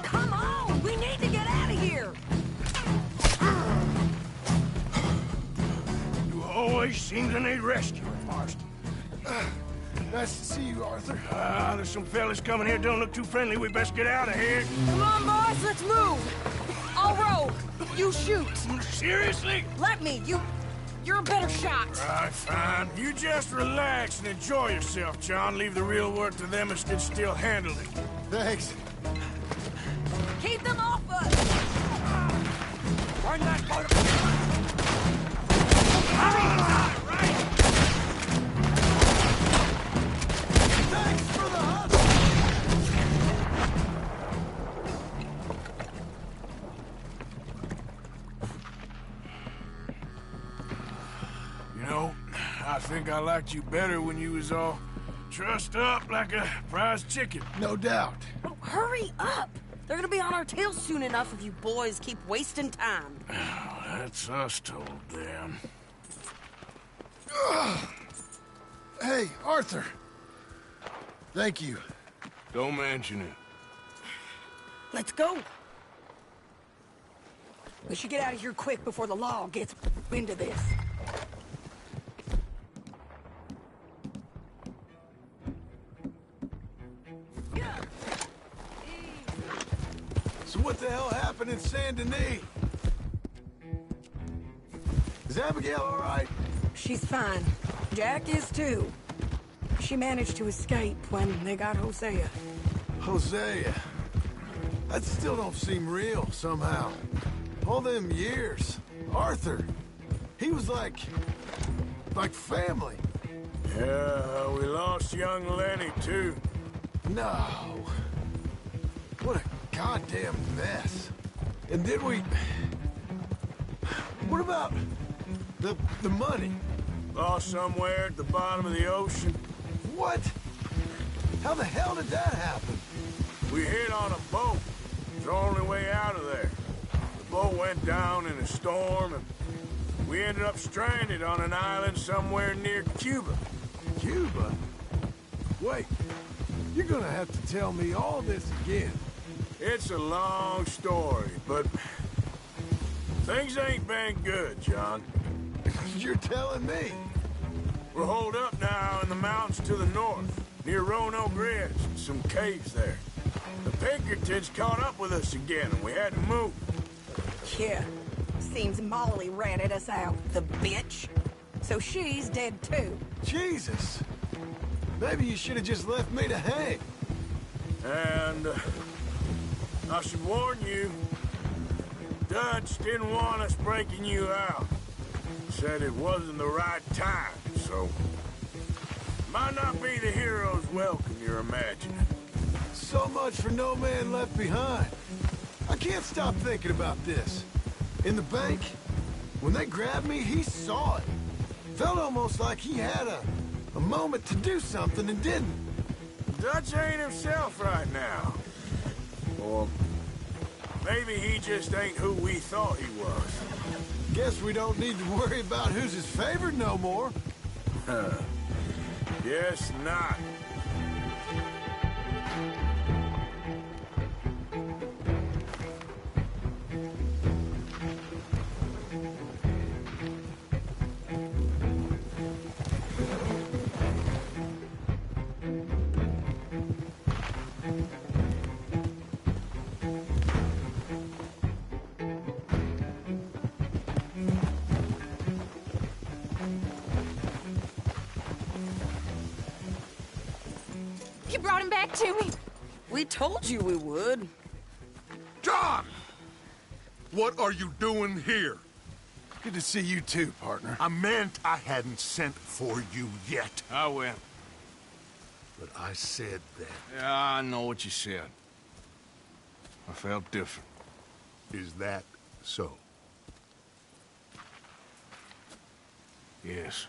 Come on! We need to get out of here! You always seem to need rescuing, Marston. Nice to see you, Arthur. There's some fellas coming here. Don't look too friendly. We best get out of here. Come on, boys, let's move! I'll row! You shoot! Seriously? Let me! You're a better shot! All right, fine. You just relax and enjoy yourself, John. Leave the real work to them and can still handle it. Thanks. Keep them off us! Turn that boat right? Thanks for the hustle! You know, I think I liked you better when you was all trussed up like a prize chicken. No doubt. Oh, hurry up! They're gonna be on our tails soon enough if you boys keep wasting time. That's us told them. Hey, Arthur. Thank you. Don't mention it. Let's go! We should get out of here quick before the law gets into this. So what the hell happened in Saint Denis? Is Abigail all right? She's fine. Jack is too. She managed to escape when they got Hosea. Hosea. That still don't seem real, somehow. All them years. Arthur. He was like family. Yeah, we lost young Lenny, too. No. What a goddamn mess. And then what about the money? Lost somewhere at the bottom of the ocean. What? How the hell did that happen? We hit on a boat. It's the only way out of there. The boat went down in a storm, and we ended up stranded on an island somewhere near Cuba. Cuba? Wait, you're gonna have to tell me all this again. It's a long story, but things ain't been good, John. You're telling me? We're holed up now in the mountains to the north, near Roanoke Ridge, some caves there. The Pinkertons caught up with us again, and we had to move. Yeah. Seems Molly ratted us out, the bitch. So she's dead too. Jesus. Maybe you should have just left me to hang. And I should warn you, Dutch didn't want us breaking you out. Said it wasn't the right time, so might not be the hero's welcome you're imagining. So much for no man left behind. I can't stop thinking about this. In the bank, when they grabbed me, he saw it. Felt almost like he had a moment to do something and didn't. Dutch ain't himself right now. Or maybe he just ain't who we thought he was. Guess we don't need to worry about who's his favorite no more. Guess not. You brought him back to me. We told you we would. John! What are you doing here? Good to see you too, partner. I meant I hadn't sent for you yet. I went. But I said that. Yeah, I know what you said. I felt different. Is that so? Yes.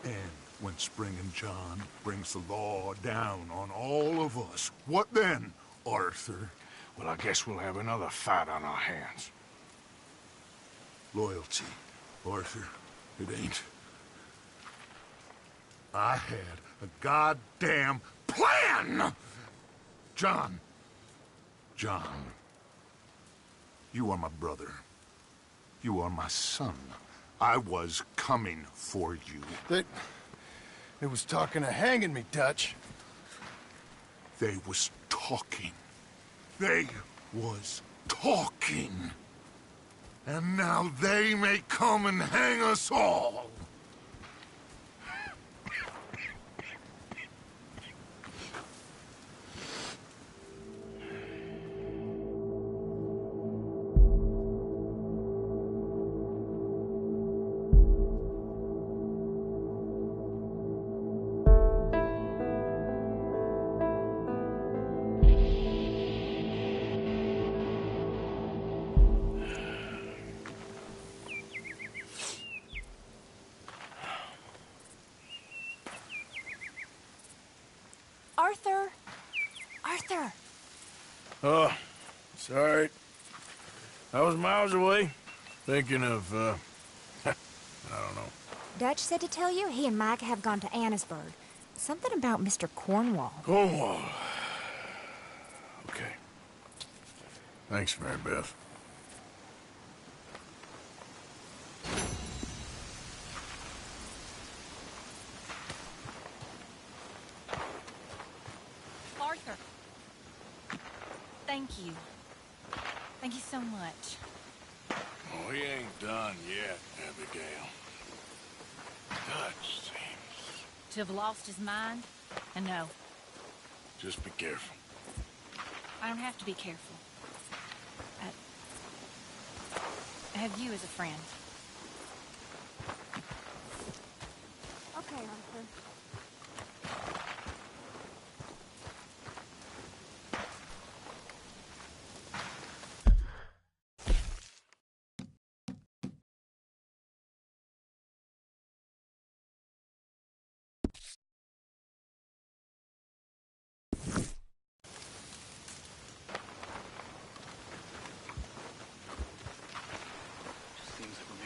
And when Spring and John brings the law down on all of us, what then, Arthur? Well, I guess we'll have another fight on our hands. Loyalty, Arthur, it ain't. I had a goddamn plan! John, you are my brother. You are my son. I was coming for you. They was talking of hanging me, Dutch. They was talking. They was talking. And now they may come and hang us all. Arthur! Oh, sorry. I was miles away, thinking of, I don't know. Dutch said to tell you he and Mike have gone to Annisburg. Something about Mr. Cornwall. Cornwall. Okay. Thanks, Mary Beth. Arthur. Thank you. Thank you so much. Oh, he ain't done yet, Abigail. Dutch seems... To have lost his mind? And no. Just be careful. I don't have to be careful. I have you as a friend. Okay, Arthur. Seems like we're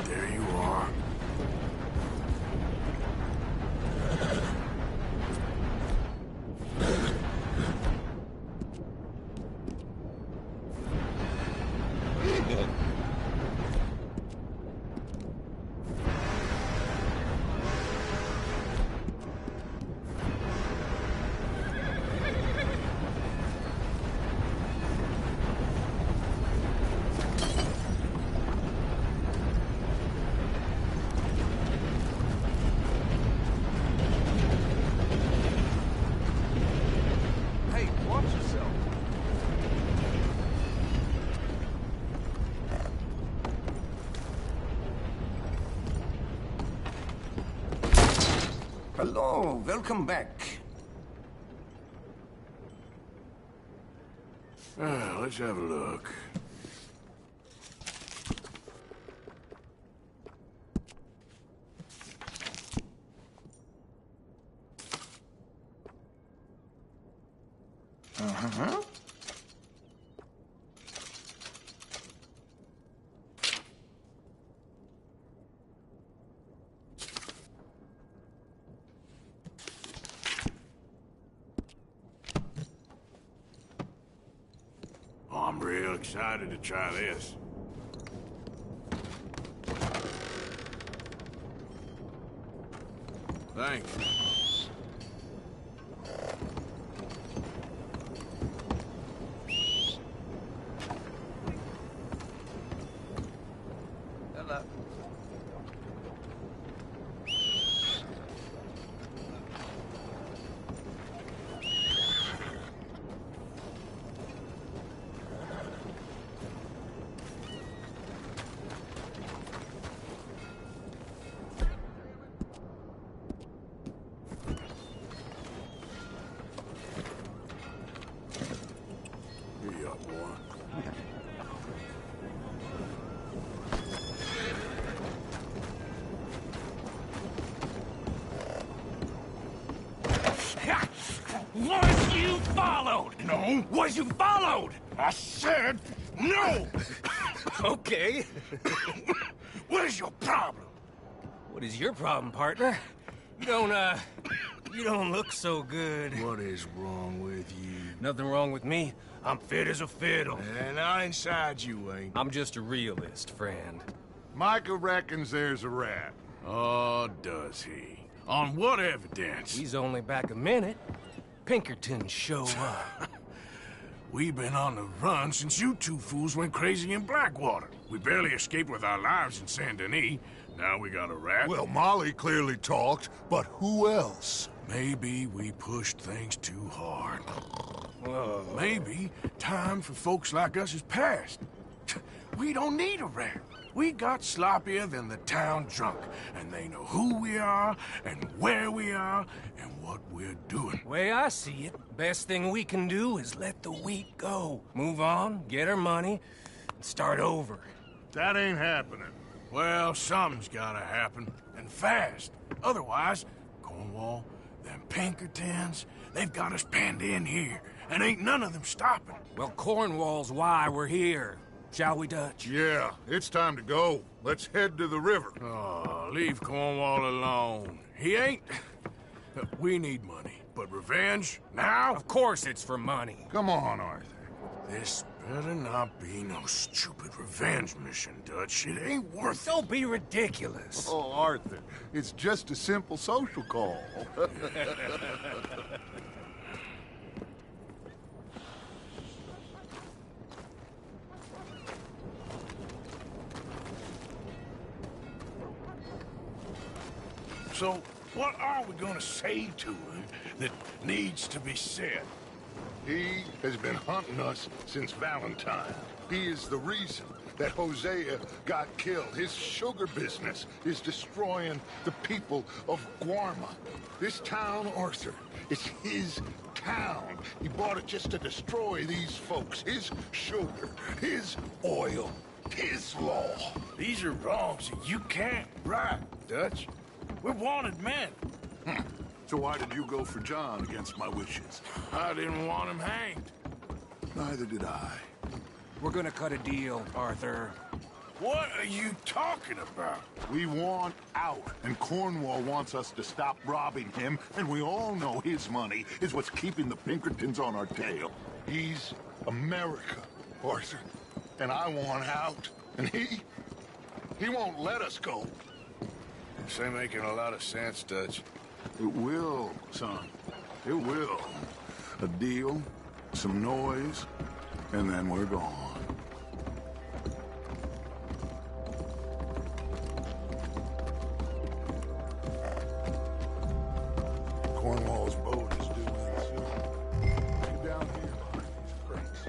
There you are. Hello, welcome back. Let's have a look. Uh-huh. I'm real excited to try this. Thanks. Hello. Was you followed? No. Was you followed? I said no. Okay. What is your problem? What is your problem, partner? You don't look so good. What is wrong with you? Nothing wrong with me. I'm fit as a fiddle. And not inside you ain't. I'm just a realist, friend. Micah reckons there's a rat. Oh, does he? On what evidence? He's only back a minute. Pinkerton show up. We've been on the run since you two fools went crazy in Blackwater. We barely escaped with our lives in Saint Denis. Now we got a rat. Well, Molly clearly talked, but who else? Maybe we pushed things too hard. Whoa. Maybe time for folks like us is past. We don't need a rat. We got sloppier than the town drunk, and they know who we are, and where we are, and what we're doing. Way I see it, best thing we can do is let the wheat go. Move on, get our money, and start over. That ain't happening. Well, something's gotta happen, and fast. Otherwise, Cornwall, them Pinkertons, they've got us penned in here, and ain't none of them stopping. Well, Cornwall's why we're here. Shall we, Dutch? Yeah, it's time to go. Let's head to the river. Oh, leave Cornwall alone. He ain't... We need money, but revenge? Now? Of course it's for money. Come on, Arthur. This better not be no stupid revenge mission, Dutch. It ain't worth it. Don't be ridiculous. Oh, Arthur, it's just a simple social call. So, what are we gonna say to him that needs to be said? He has been hunting us since Valentine. He is the reason that Hosea got killed. His sugar business is destroying the people of Guarma. This town, Arthur, it's his town. He bought it just to destroy these folks. His sugar, his oil, his law. These are wrongs that you can't right, Dutch. We're wanted men. So why did you go for John against my wishes? I didn't want him hanged. Neither did I. We're gonna cut a deal, Arthur. What are you talking about? We want out, and Cornwall wants us to stop robbing him, and we all know his money is what's keeping the Pinkertons on our tail. He's America, Arthur, and I want out, and he won't let us go. This ain't making a lot of sense, Dutch. It will, son. It will. A deal, some noise, and then we're gone. Cornwall's boat is due in soon. You down here behind these crates.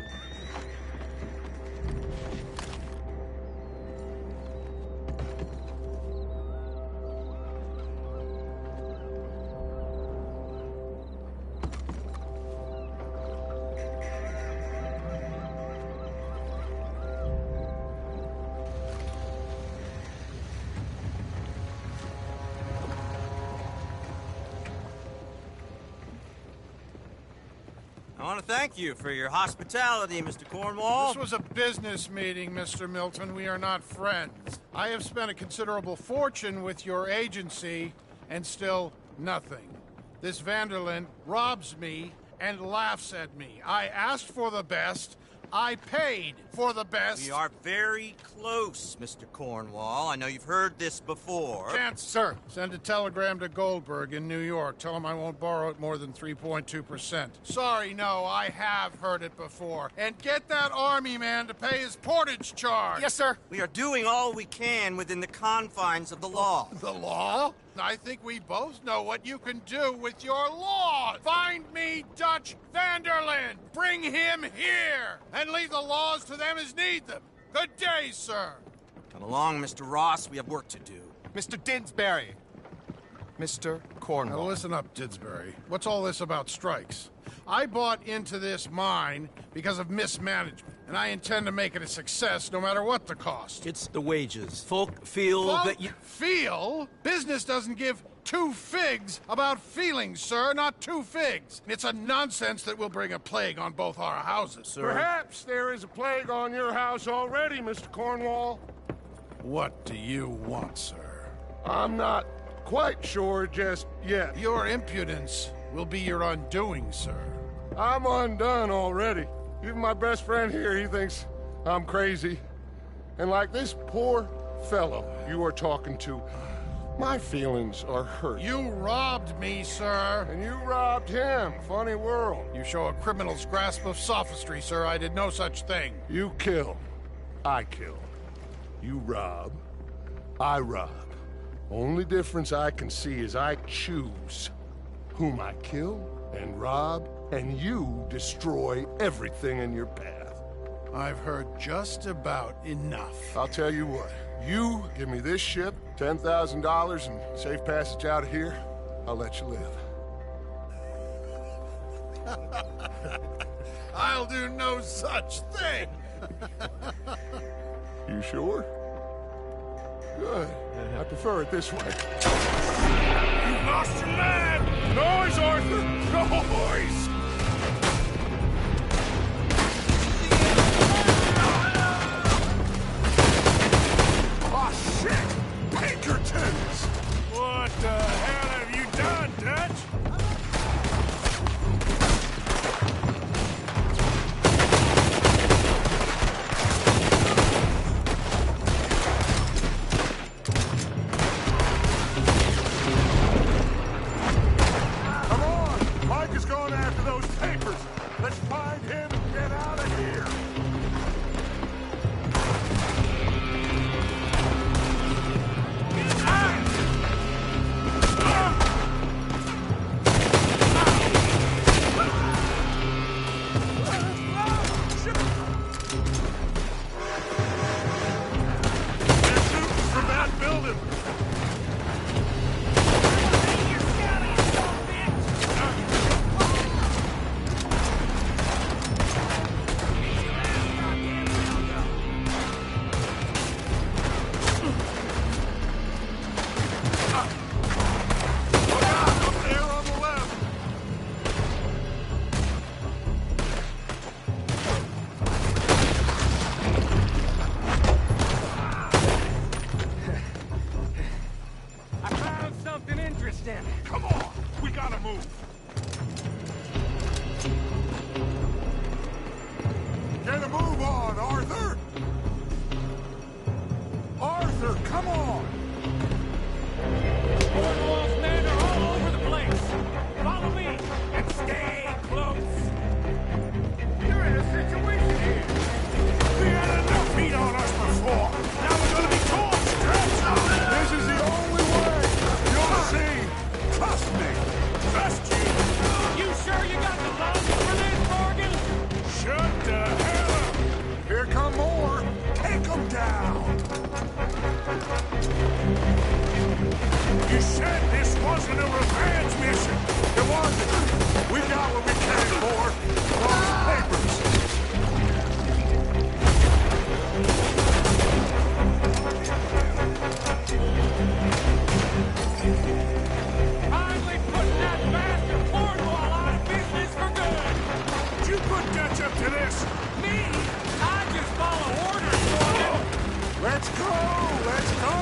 I want to thank you for your hospitality, Mr. Cornwall. This was a business meeting, Mr. Milton. We are not friends. I have spent a considerable fortune with your agency, and still nothing. This Vanderlyn robs me and laughs at me. I asked for the best. I paid for the best. We are very close, Mr. Cornwall. I know you've heard this before. Chance, sir. Send a telegram to Goldberg in New York. Tell him I won't borrow it more than 3.2%. Sorry, no, I have heard it before. And get that army man to pay his portage charge. Yes, sir. We are doing all we can within the confines of the law. The law? I think we both know what you can do with your law. Find me Dutch Vanderlyn. Bring him here. And leave the laws to them as need them. Good day, sir. Come along, Mr. Ross. We have work to do. Mr. Didsbury. Mr. Cornwall. Now listen up, Didsbury. What's all this about strikes? I bought into this mine because of mismanagement, and I intend to make it a success no matter what the cost. It's the wages. Folk feel that you... Feel? Business doesn't give two figs about feelings, sir, not two figs. It's a nonsense that will bring a plague on both our houses, sir. Perhaps there is a plague on your house already, Mr. Cornwall. What do you want, sir? I'm not quite sure just yet. Your impudence will be your undoing, sir. I'm undone already. Even my best friend here, he thinks I'm crazy. And like this poor fellow you are talking to, my feelings are hurt. You robbed me, sir. And you robbed him. Funny world. You show a criminal's grasp of sophistry, sir. I did no such thing. You kill. I kill. You rob. I rob. Only difference I can see is I choose whom I kill and rob, and you destroy everything in your path. I've heard just about enough. I'll tell you what. You give me this ship, $10,000, and safe passage out of here, I'll let you live. I'll do no such thing. You sure? Good. I prefer it this way. You lost your man! Noise, Arthur! Noise! Oh, shit! Pinkertons! What the hell have you done, Dutch? Come on! Mike is going after those then. Come on! We gotta move! Get a move on, Arthur! Arthur, come on! Cornwall's men are all over the place. Follow me and stay close. You're in a situation here. We had enough heat on us before. Now we're gonna be torched. This is the only way. You'll see. Trust me. Trust you. You sure you got the lungs for this, Morgan? Shut the hell up. Here come more. Take them down. You said this wasn't a revenge mission. It wasn't. We got what we came for. Those papers. Finally putting that bastard Cornwall out of business for good. Did you put Dutch up to this? Me? I just follow orders, Morgan. Let's go! Let's go!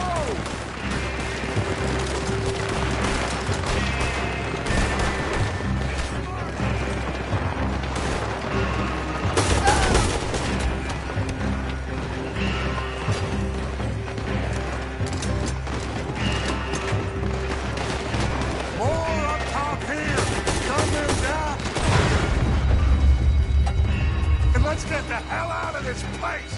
More up top here! Gun them down! And let's get the hell out of this place!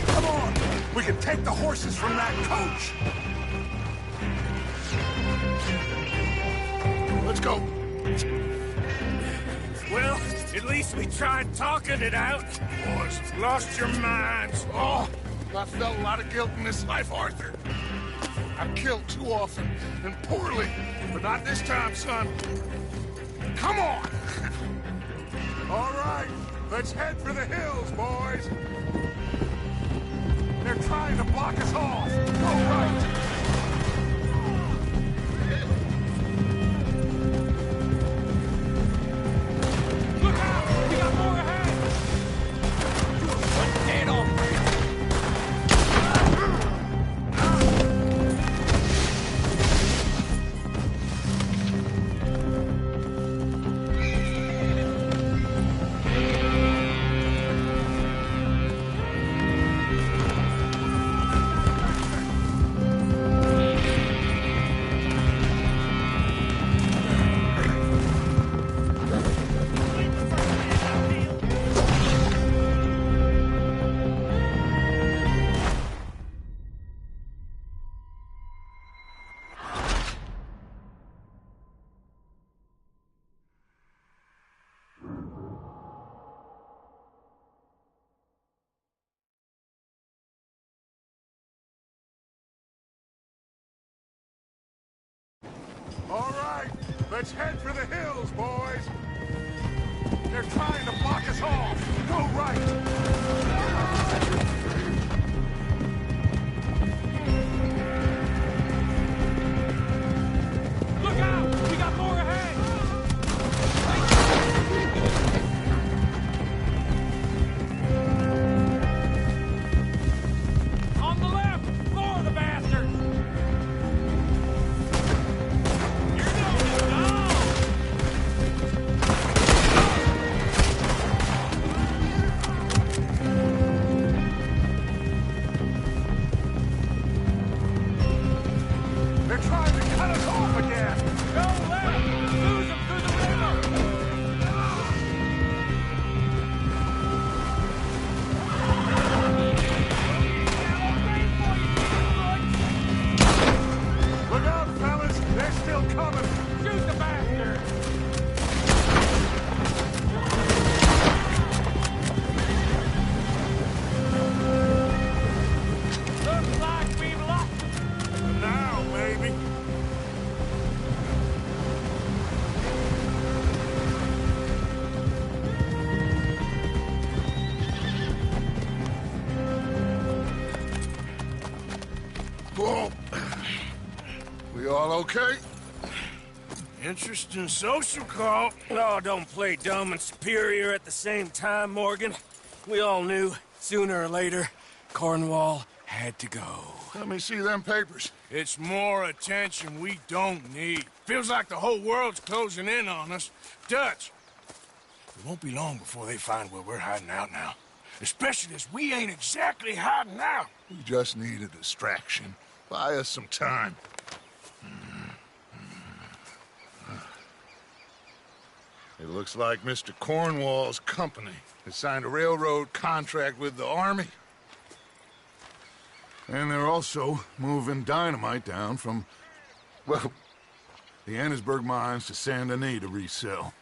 Come on! We can take the horses from that coach! Let's go! Well, at least we tried talking it out. Boys, lost your minds. Oh, I felt a lot of guilt in this life, Arthur. I've killed too often and poorly, but not this time, son. Come on! All right, let's head for the hills, boys. They're trying to block us off. Go right. Look out! We got more ahead! Dead on! All right, let's head for the hills, boys. They're trying to block us off. Go right. Look out! We got more ahead! On the left! More of the bastards! They're trying to cut us off again. Go left! Lose them through the river! Look out, fellas. They're still coming. Shoot the bastard! Looks like we've lost them. Now, maybe. Whoa. You all okay? Interesting social call. Oh, don't play dumb and superior at the same time, Morgan. We all knew, sooner or later, Cornwall had to go. Let me see them papers. It's more attention we don't need. Feels like the whole world's closing in on us. Dutch, it won't be long before they find where we're hiding out now. Especially as we ain't exactly hiding out. We just need a distraction. Buy us some time. It looks like Mr. Cornwall's company has signed a railroad contract with the Army. And they're also moving dynamite down from, well, the Annesburg mines to Saint Denis to resell.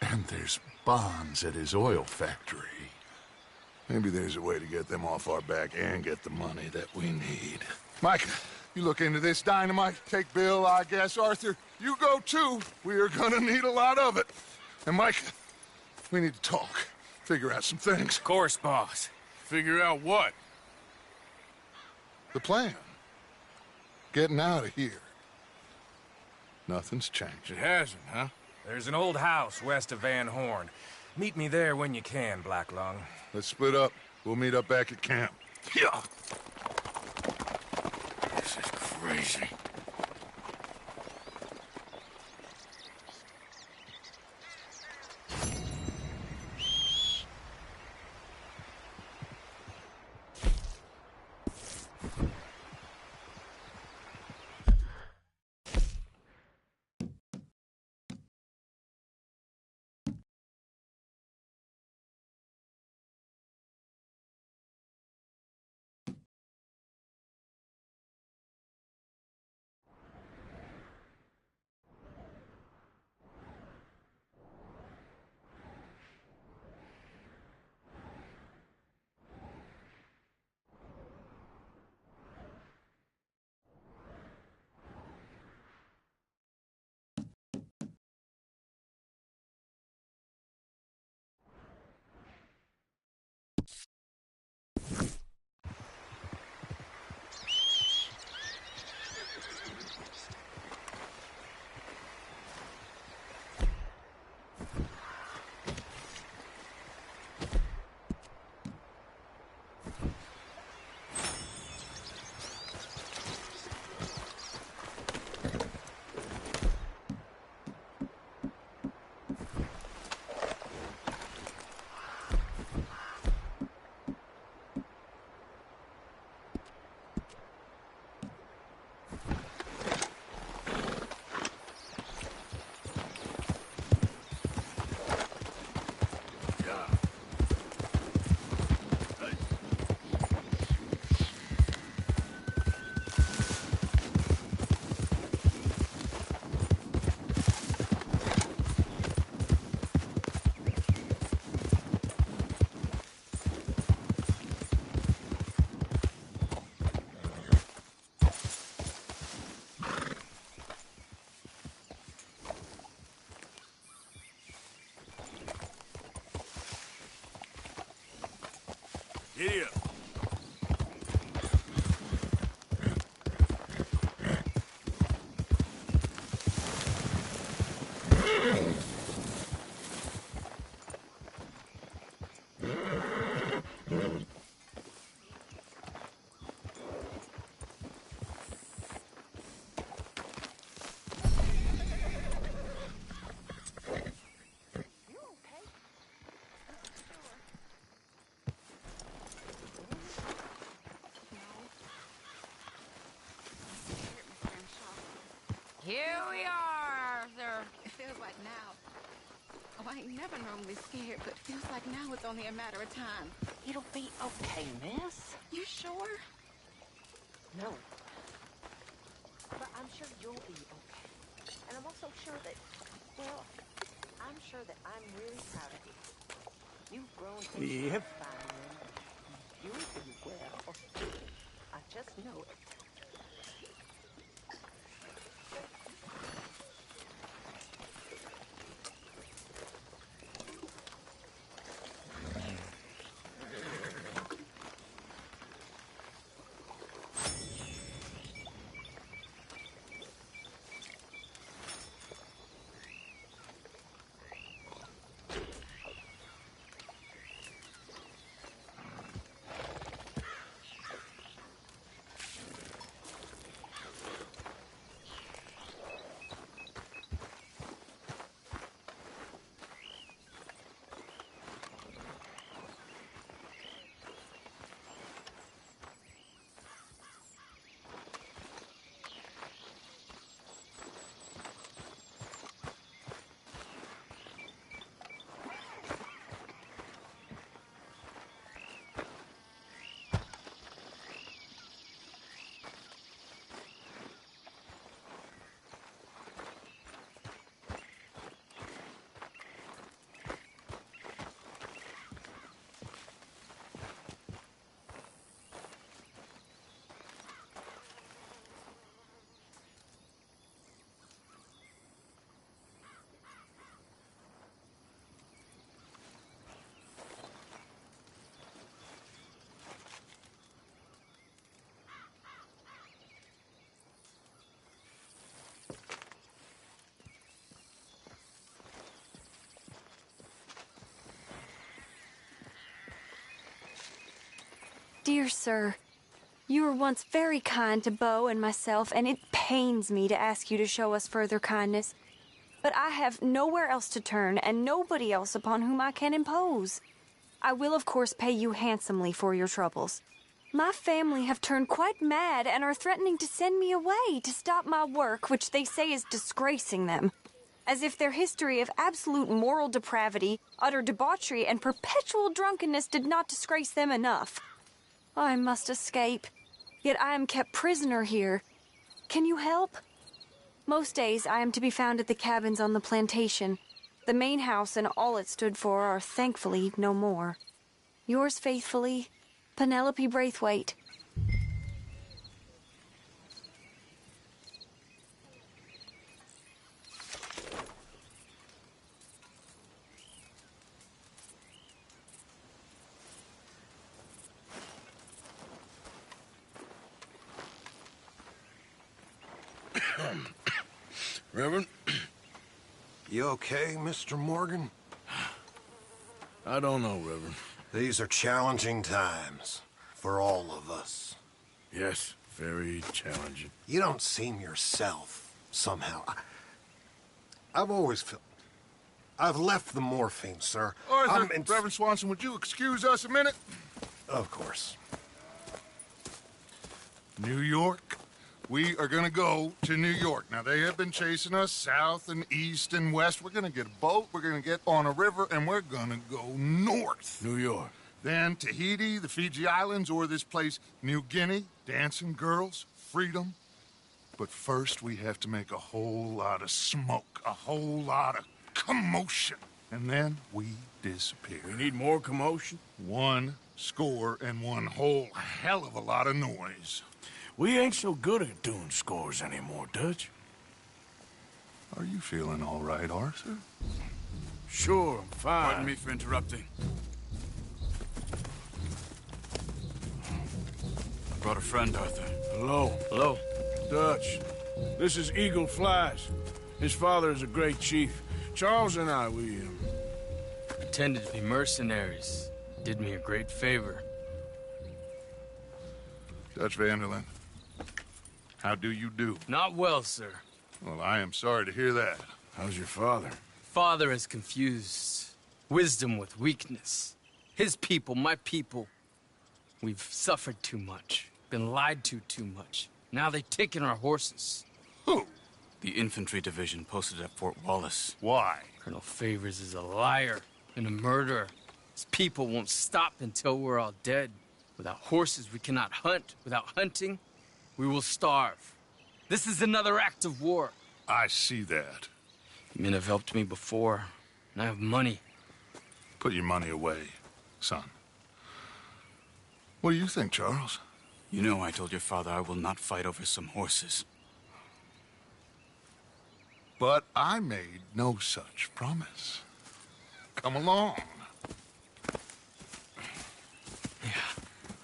And there's bonds at his oil factory. Maybe there's a way to get them off our back and get the money that we need. Mike, you look into this dynamite. Take Bill, I guess. Arthur, you go too. We are gonna need a lot of it. And Mike, we need to talk. Figure out some things. Of course, boss. Figure out what? The plan. Getting out of here. Nothing's changed. It hasn't, huh? There's an old house west of Van Horn. Meet me there when you can, Black Lung. Let's split up. We'll meet up back at camp. Yeah. This is crazy. Giddy up. Here we are, Arthur. It feels like now. Oh, I ain't never normally scared, but it feels like now it's only a matter of time. It'll be okay, miss. You sure? No. But I'm sure you'll be okay. And I'm also sure that, well, I'm sure that I'm really proud of you. You've grown to be fine. You'll do well. I just know it. Dear sir, you were once very kind to Beau and myself, and it pains me to ask you to show us further kindness. But I have nowhere else to turn, and nobody else upon whom I can impose. I will, of course, pay you handsomely for your troubles. My family have turned quite mad and are threatening to send me away to stop my work, which they say is disgracing them. As if their history of absolute moral depravity, utter debauchery, and perpetual drunkenness did not disgrace them enough. I must escape, yet I am kept prisoner here. Can you help? Most days I am to be found at the cabins on the plantation. The main house and all it stood for are thankfully no more. Yours faithfully, Penelope Braithwaite. Reverend? You okay, Mr. Morgan? I don't know, Reverend. These are challenging times for all of us. Yes, very challenging. You don't seem yourself, somehow. I've always felt... I've left the morphine, sir. Arthur, Reverend Swanson, would you excuse us a minute? Of course. New York. We are going to go to New York. Now, they have been chasing us south and east and west. We're going to get a boat, we're going to get on a river, and we're going to go north. New York. Then Tahiti, the Fiji Islands, or this place, New Guinea, dancing girls, freedom. But first, we have to make a whole lot of smoke, a whole lot of commotion. And then we disappear. We need more commotion? 1 score and 1 whole hell of a lot of noise. We ain't so good at doing scores anymore, Dutch. Are you feeling all right, Arthur? Sure, I'm fine. Pardon me for interrupting. I brought a friend, Arthur. Hello. Hello. Dutch. This is Eagle Flies. His father is a great chief. Charles and I, we pretended to be mercenaries. Did me a great favor. Dutch Vanderlyn, how do you do? Not well, sir. Well, I am sorry to hear that. How's your father? Father has confused wisdom with weakness. His people, my people. We've suffered too much. Been lied to too much. Now they've taken our horses. Who? The infantry division posted at Fort Wallace. Why? Colonel Favors is a liar and a murderer. His people won't stop until we're all dead. Without horses, we cannot hunt. Without hunting, we will starve. This is another act of war. I see that. Men have helped me before, and I have money. Put your money away, son. What do you think, Charles? You know I told your father I will not fight over some horses. But I made no such promise. Come along.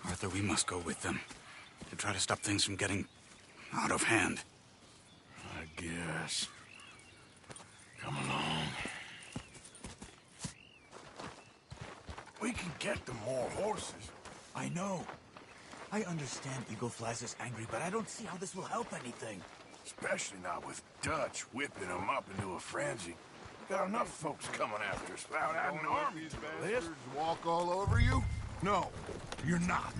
Arthur, we must go with them to try to stop things from getting out of hand. I guess. Come along. We can get them more horses. I know. I understand Eagle Flies is angry, but I don't see how this will help anything. Especially not with Dutch whipping them up into a frenzy. Got enough folks coming after us without adding armies to the list. Walk all over you? No, you're not.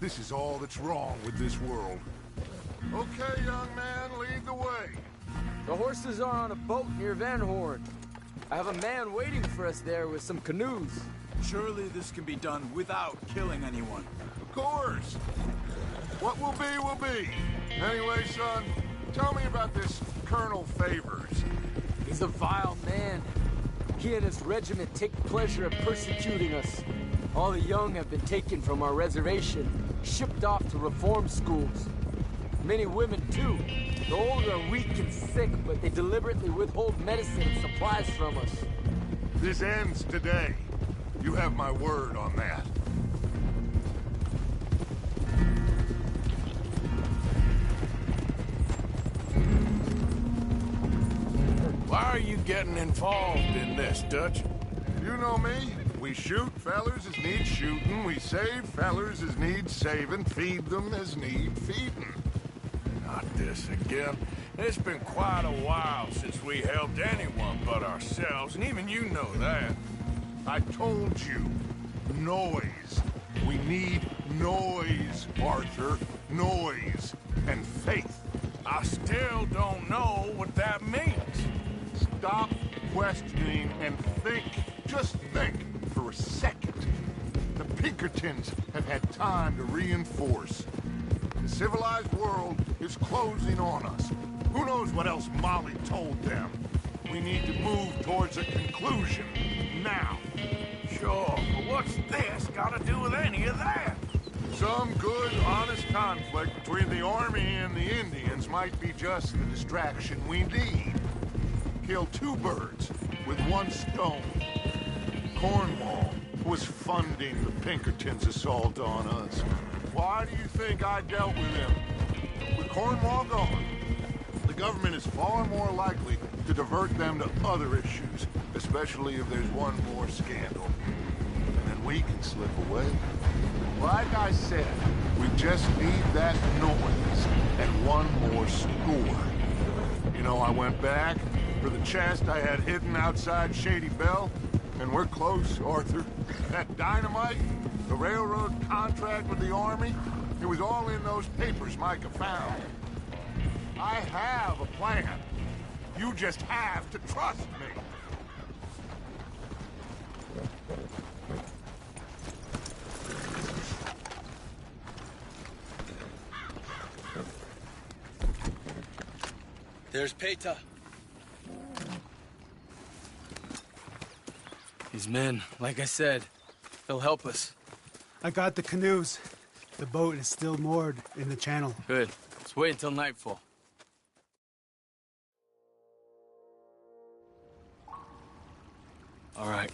This is all that's wrong with this world. Okay, young man, lead the way. The horses are on a boat near Van Horn. I have a man waiting for us there with some canoes. Surely this can be done without killing anyone. Of course. What will be. Anyway, son, tell me about this Colonel Favors. He's a vile man. He and his regiment take pleasure in persecuting us. All the young have been taken from our reservation, shipped off to reform schools. Many women, too. The old are weak and sick, but they deliberately withhold medicine and supplies from us. This ends today. You have my word on that. Why are you getting involved in this, Dutch? You know me. We We shoot fellers as need shooting, we save fellers as need saving, feed them as need feeding. Not this again. It's been quite a while since we helped anyone but ourselves, and even you know that. I told you. Noise. We need noise, Arthur. Noise. And faith. I still don't know what that means. Stop questioning and think. Just think for a second. The Pinkertons have had time to reinforce. The civilized world is closing on us. Who knows what else Molly told them? We need to move towards a conclusion. Now. Sure, but what's this got to do with any of that? Some good, honest conflict between the Army and the Indians might be just the distraction we need. Kill two birds with one stone. Cornwall was funding the Pinkertons' assault on us. Why do you think I dealt with him? With Cornwall gone, the government is far more likely to divert them to other issues, especially if there's one more scandal. And then we can slip away. Like I said, we just need that noise and one more score. You know, I went back for the chest I had hidden outside Shady Bell, and we're close, Arthur. That dynamite, the railroad contract with the Army, it was all in those papers Micah found. I have a plan. You just have to trust me. There's Peta. His men, like I said, they'll help us. I got the canoes. The boat is still moored in the channel. Good. Let's wait until nightfall. All right.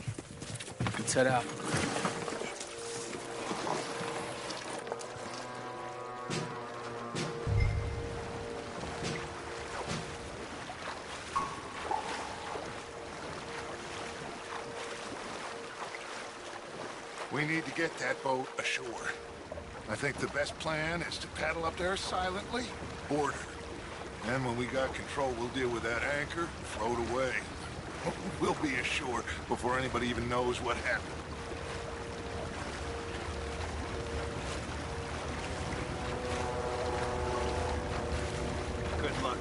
Let's head out. We need to get that boat ashore. I think the best plan is to paddle up there silently, board her. Then when we got control, we'll deal with that anchor and float away. We'll be ashore before anybody even knows what happened. Good luck.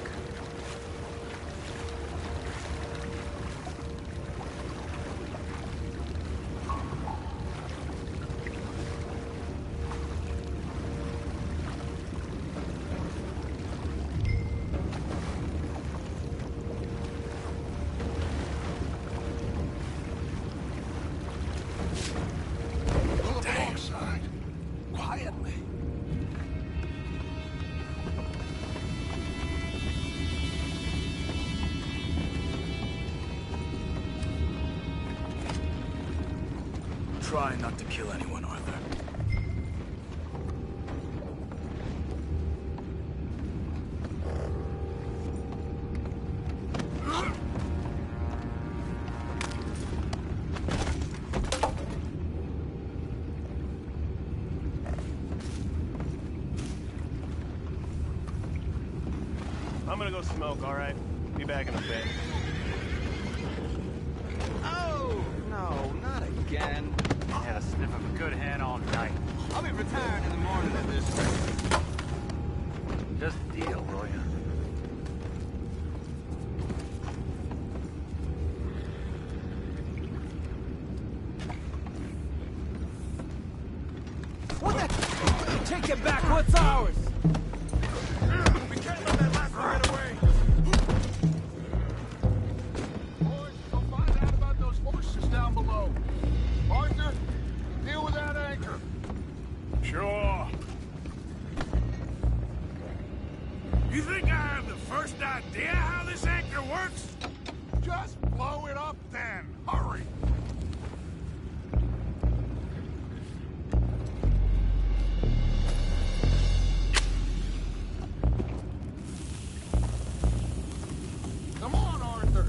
Try not to kill anyone, Arthur. I'm gonna go smoke, all right? Be back in a bit. Oh, no, not again. I had a sniff of a good hand all night. I'll be retiring in the morning at this rate. Just a deal, will ya? What the? Take it back. What's ours? We can't let that last one get away. Boys, go find out about those horses down below. Arthur, deal with that anchor. Sure. You think I have the first idea how this anchor works? Just blow it up then. Hurry. Come on, Arthur.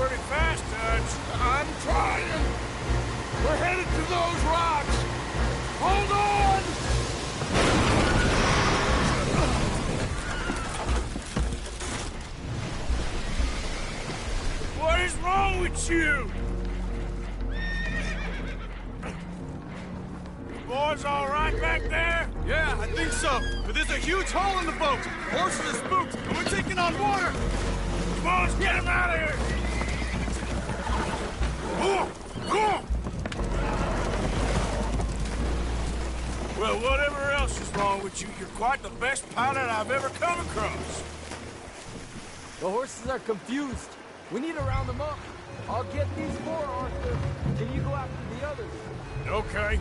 pretty fast, Dutch. I'm trying. We're headed to those rocks. Hold on! What is wrong with you? Boys all right back there? Yeah, I think so. But there's a huge hole in the boat. Horses are spooked, and we're taking on water. Come on, let's get him out of here. Well, whatever else is wrong with you, you're quite the best pilot I've ever come across. The horses are confused. We need to round them up. I'll get these four, Arthur. Can you go after the others? Okay.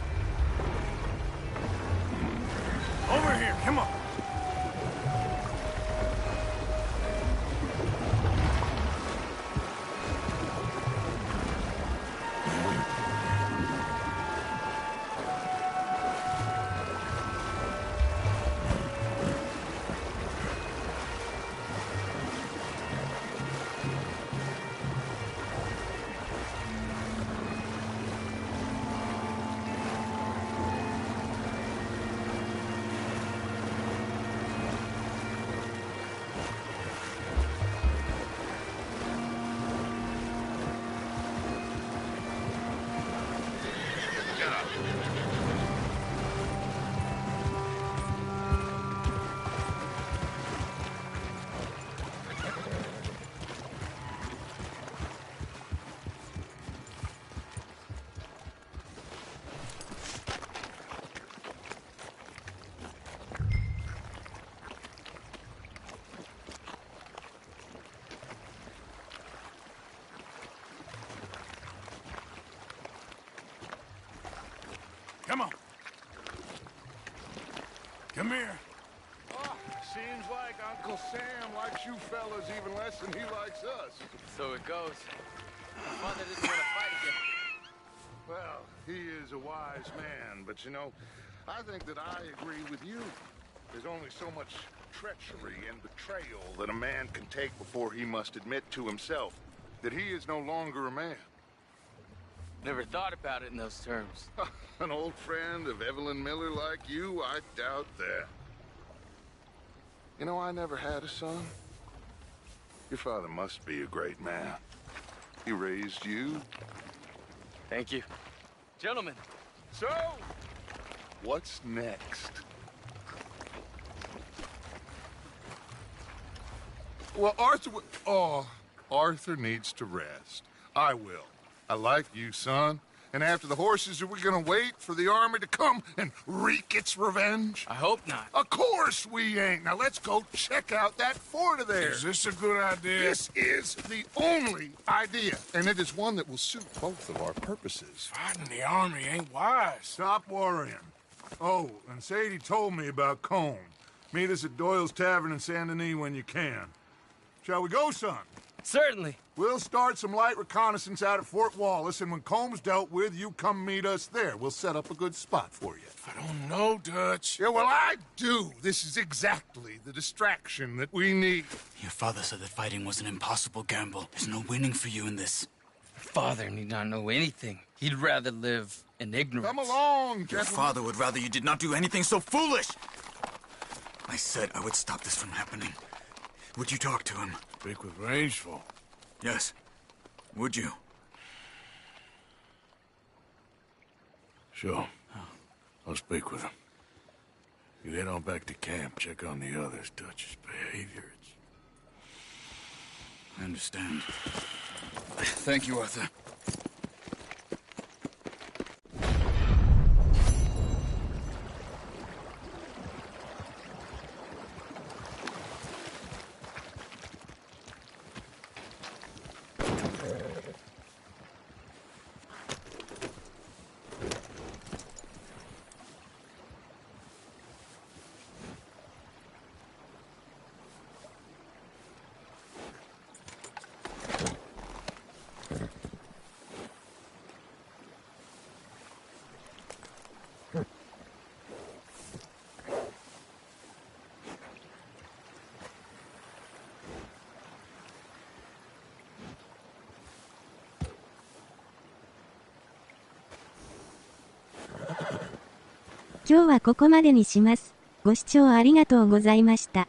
Over here, come on. Come on. Come here. Oh, seems like Uncle Sam likes you fellas even less than he likes us. So it goes. Father doesn't want to fight again. Well, he is a wise man, but you know, I think that I agree with you. There's only so much treachery and betrayal that a man can take before he must admit to himself that he is no longer a man. Never thought about it in those terms. An old friend of Evelyn Miller like you, I doubt that. You know, I never had a son. Your father must be a great man. He raised you. Thank you. Gentlemen. So, what's next? Well, Arthur needs to rest. I will. I like you, son. And after the horses, are we gonna wait for the army to come and wreak its revenge? I hope not. Of course we ain't. Now let's go check out that fort of theirs. Is this a good idea? This is the only idea, and it is one that will suit both of our purposes. Fighting the army ain't wise. Stop worrying. Oh, and Sadie told me about Combe. Meet us at Doyle's Tavern in Saint Denis when you can. Shall we go, son? Certainly. We'll start some light reconnaissance out at Fort Wallace, and when Comb's dealt with, you come meet us there. We'll set up a good spot for you. I don't know, Dutch. Yeah, well, I do. This is exactly the distraction that we need. Your father said that fighting was an impossible gamble. There's no winning for you in this. Father need not know anything. He'd rather live in ignorance. Come along, gentlemen. Your father would rather you did not do anything so foolish. I said I would stop this from happening. Would you talk to him? Speak with Rangeful. Yes. Would you? Sure. I'll speak with him. You head on back to camp, check on the others. Dutch's behavior. I understand. Thank you, Arthur. 今日はここまでにします。ご視聴ありがとうございました。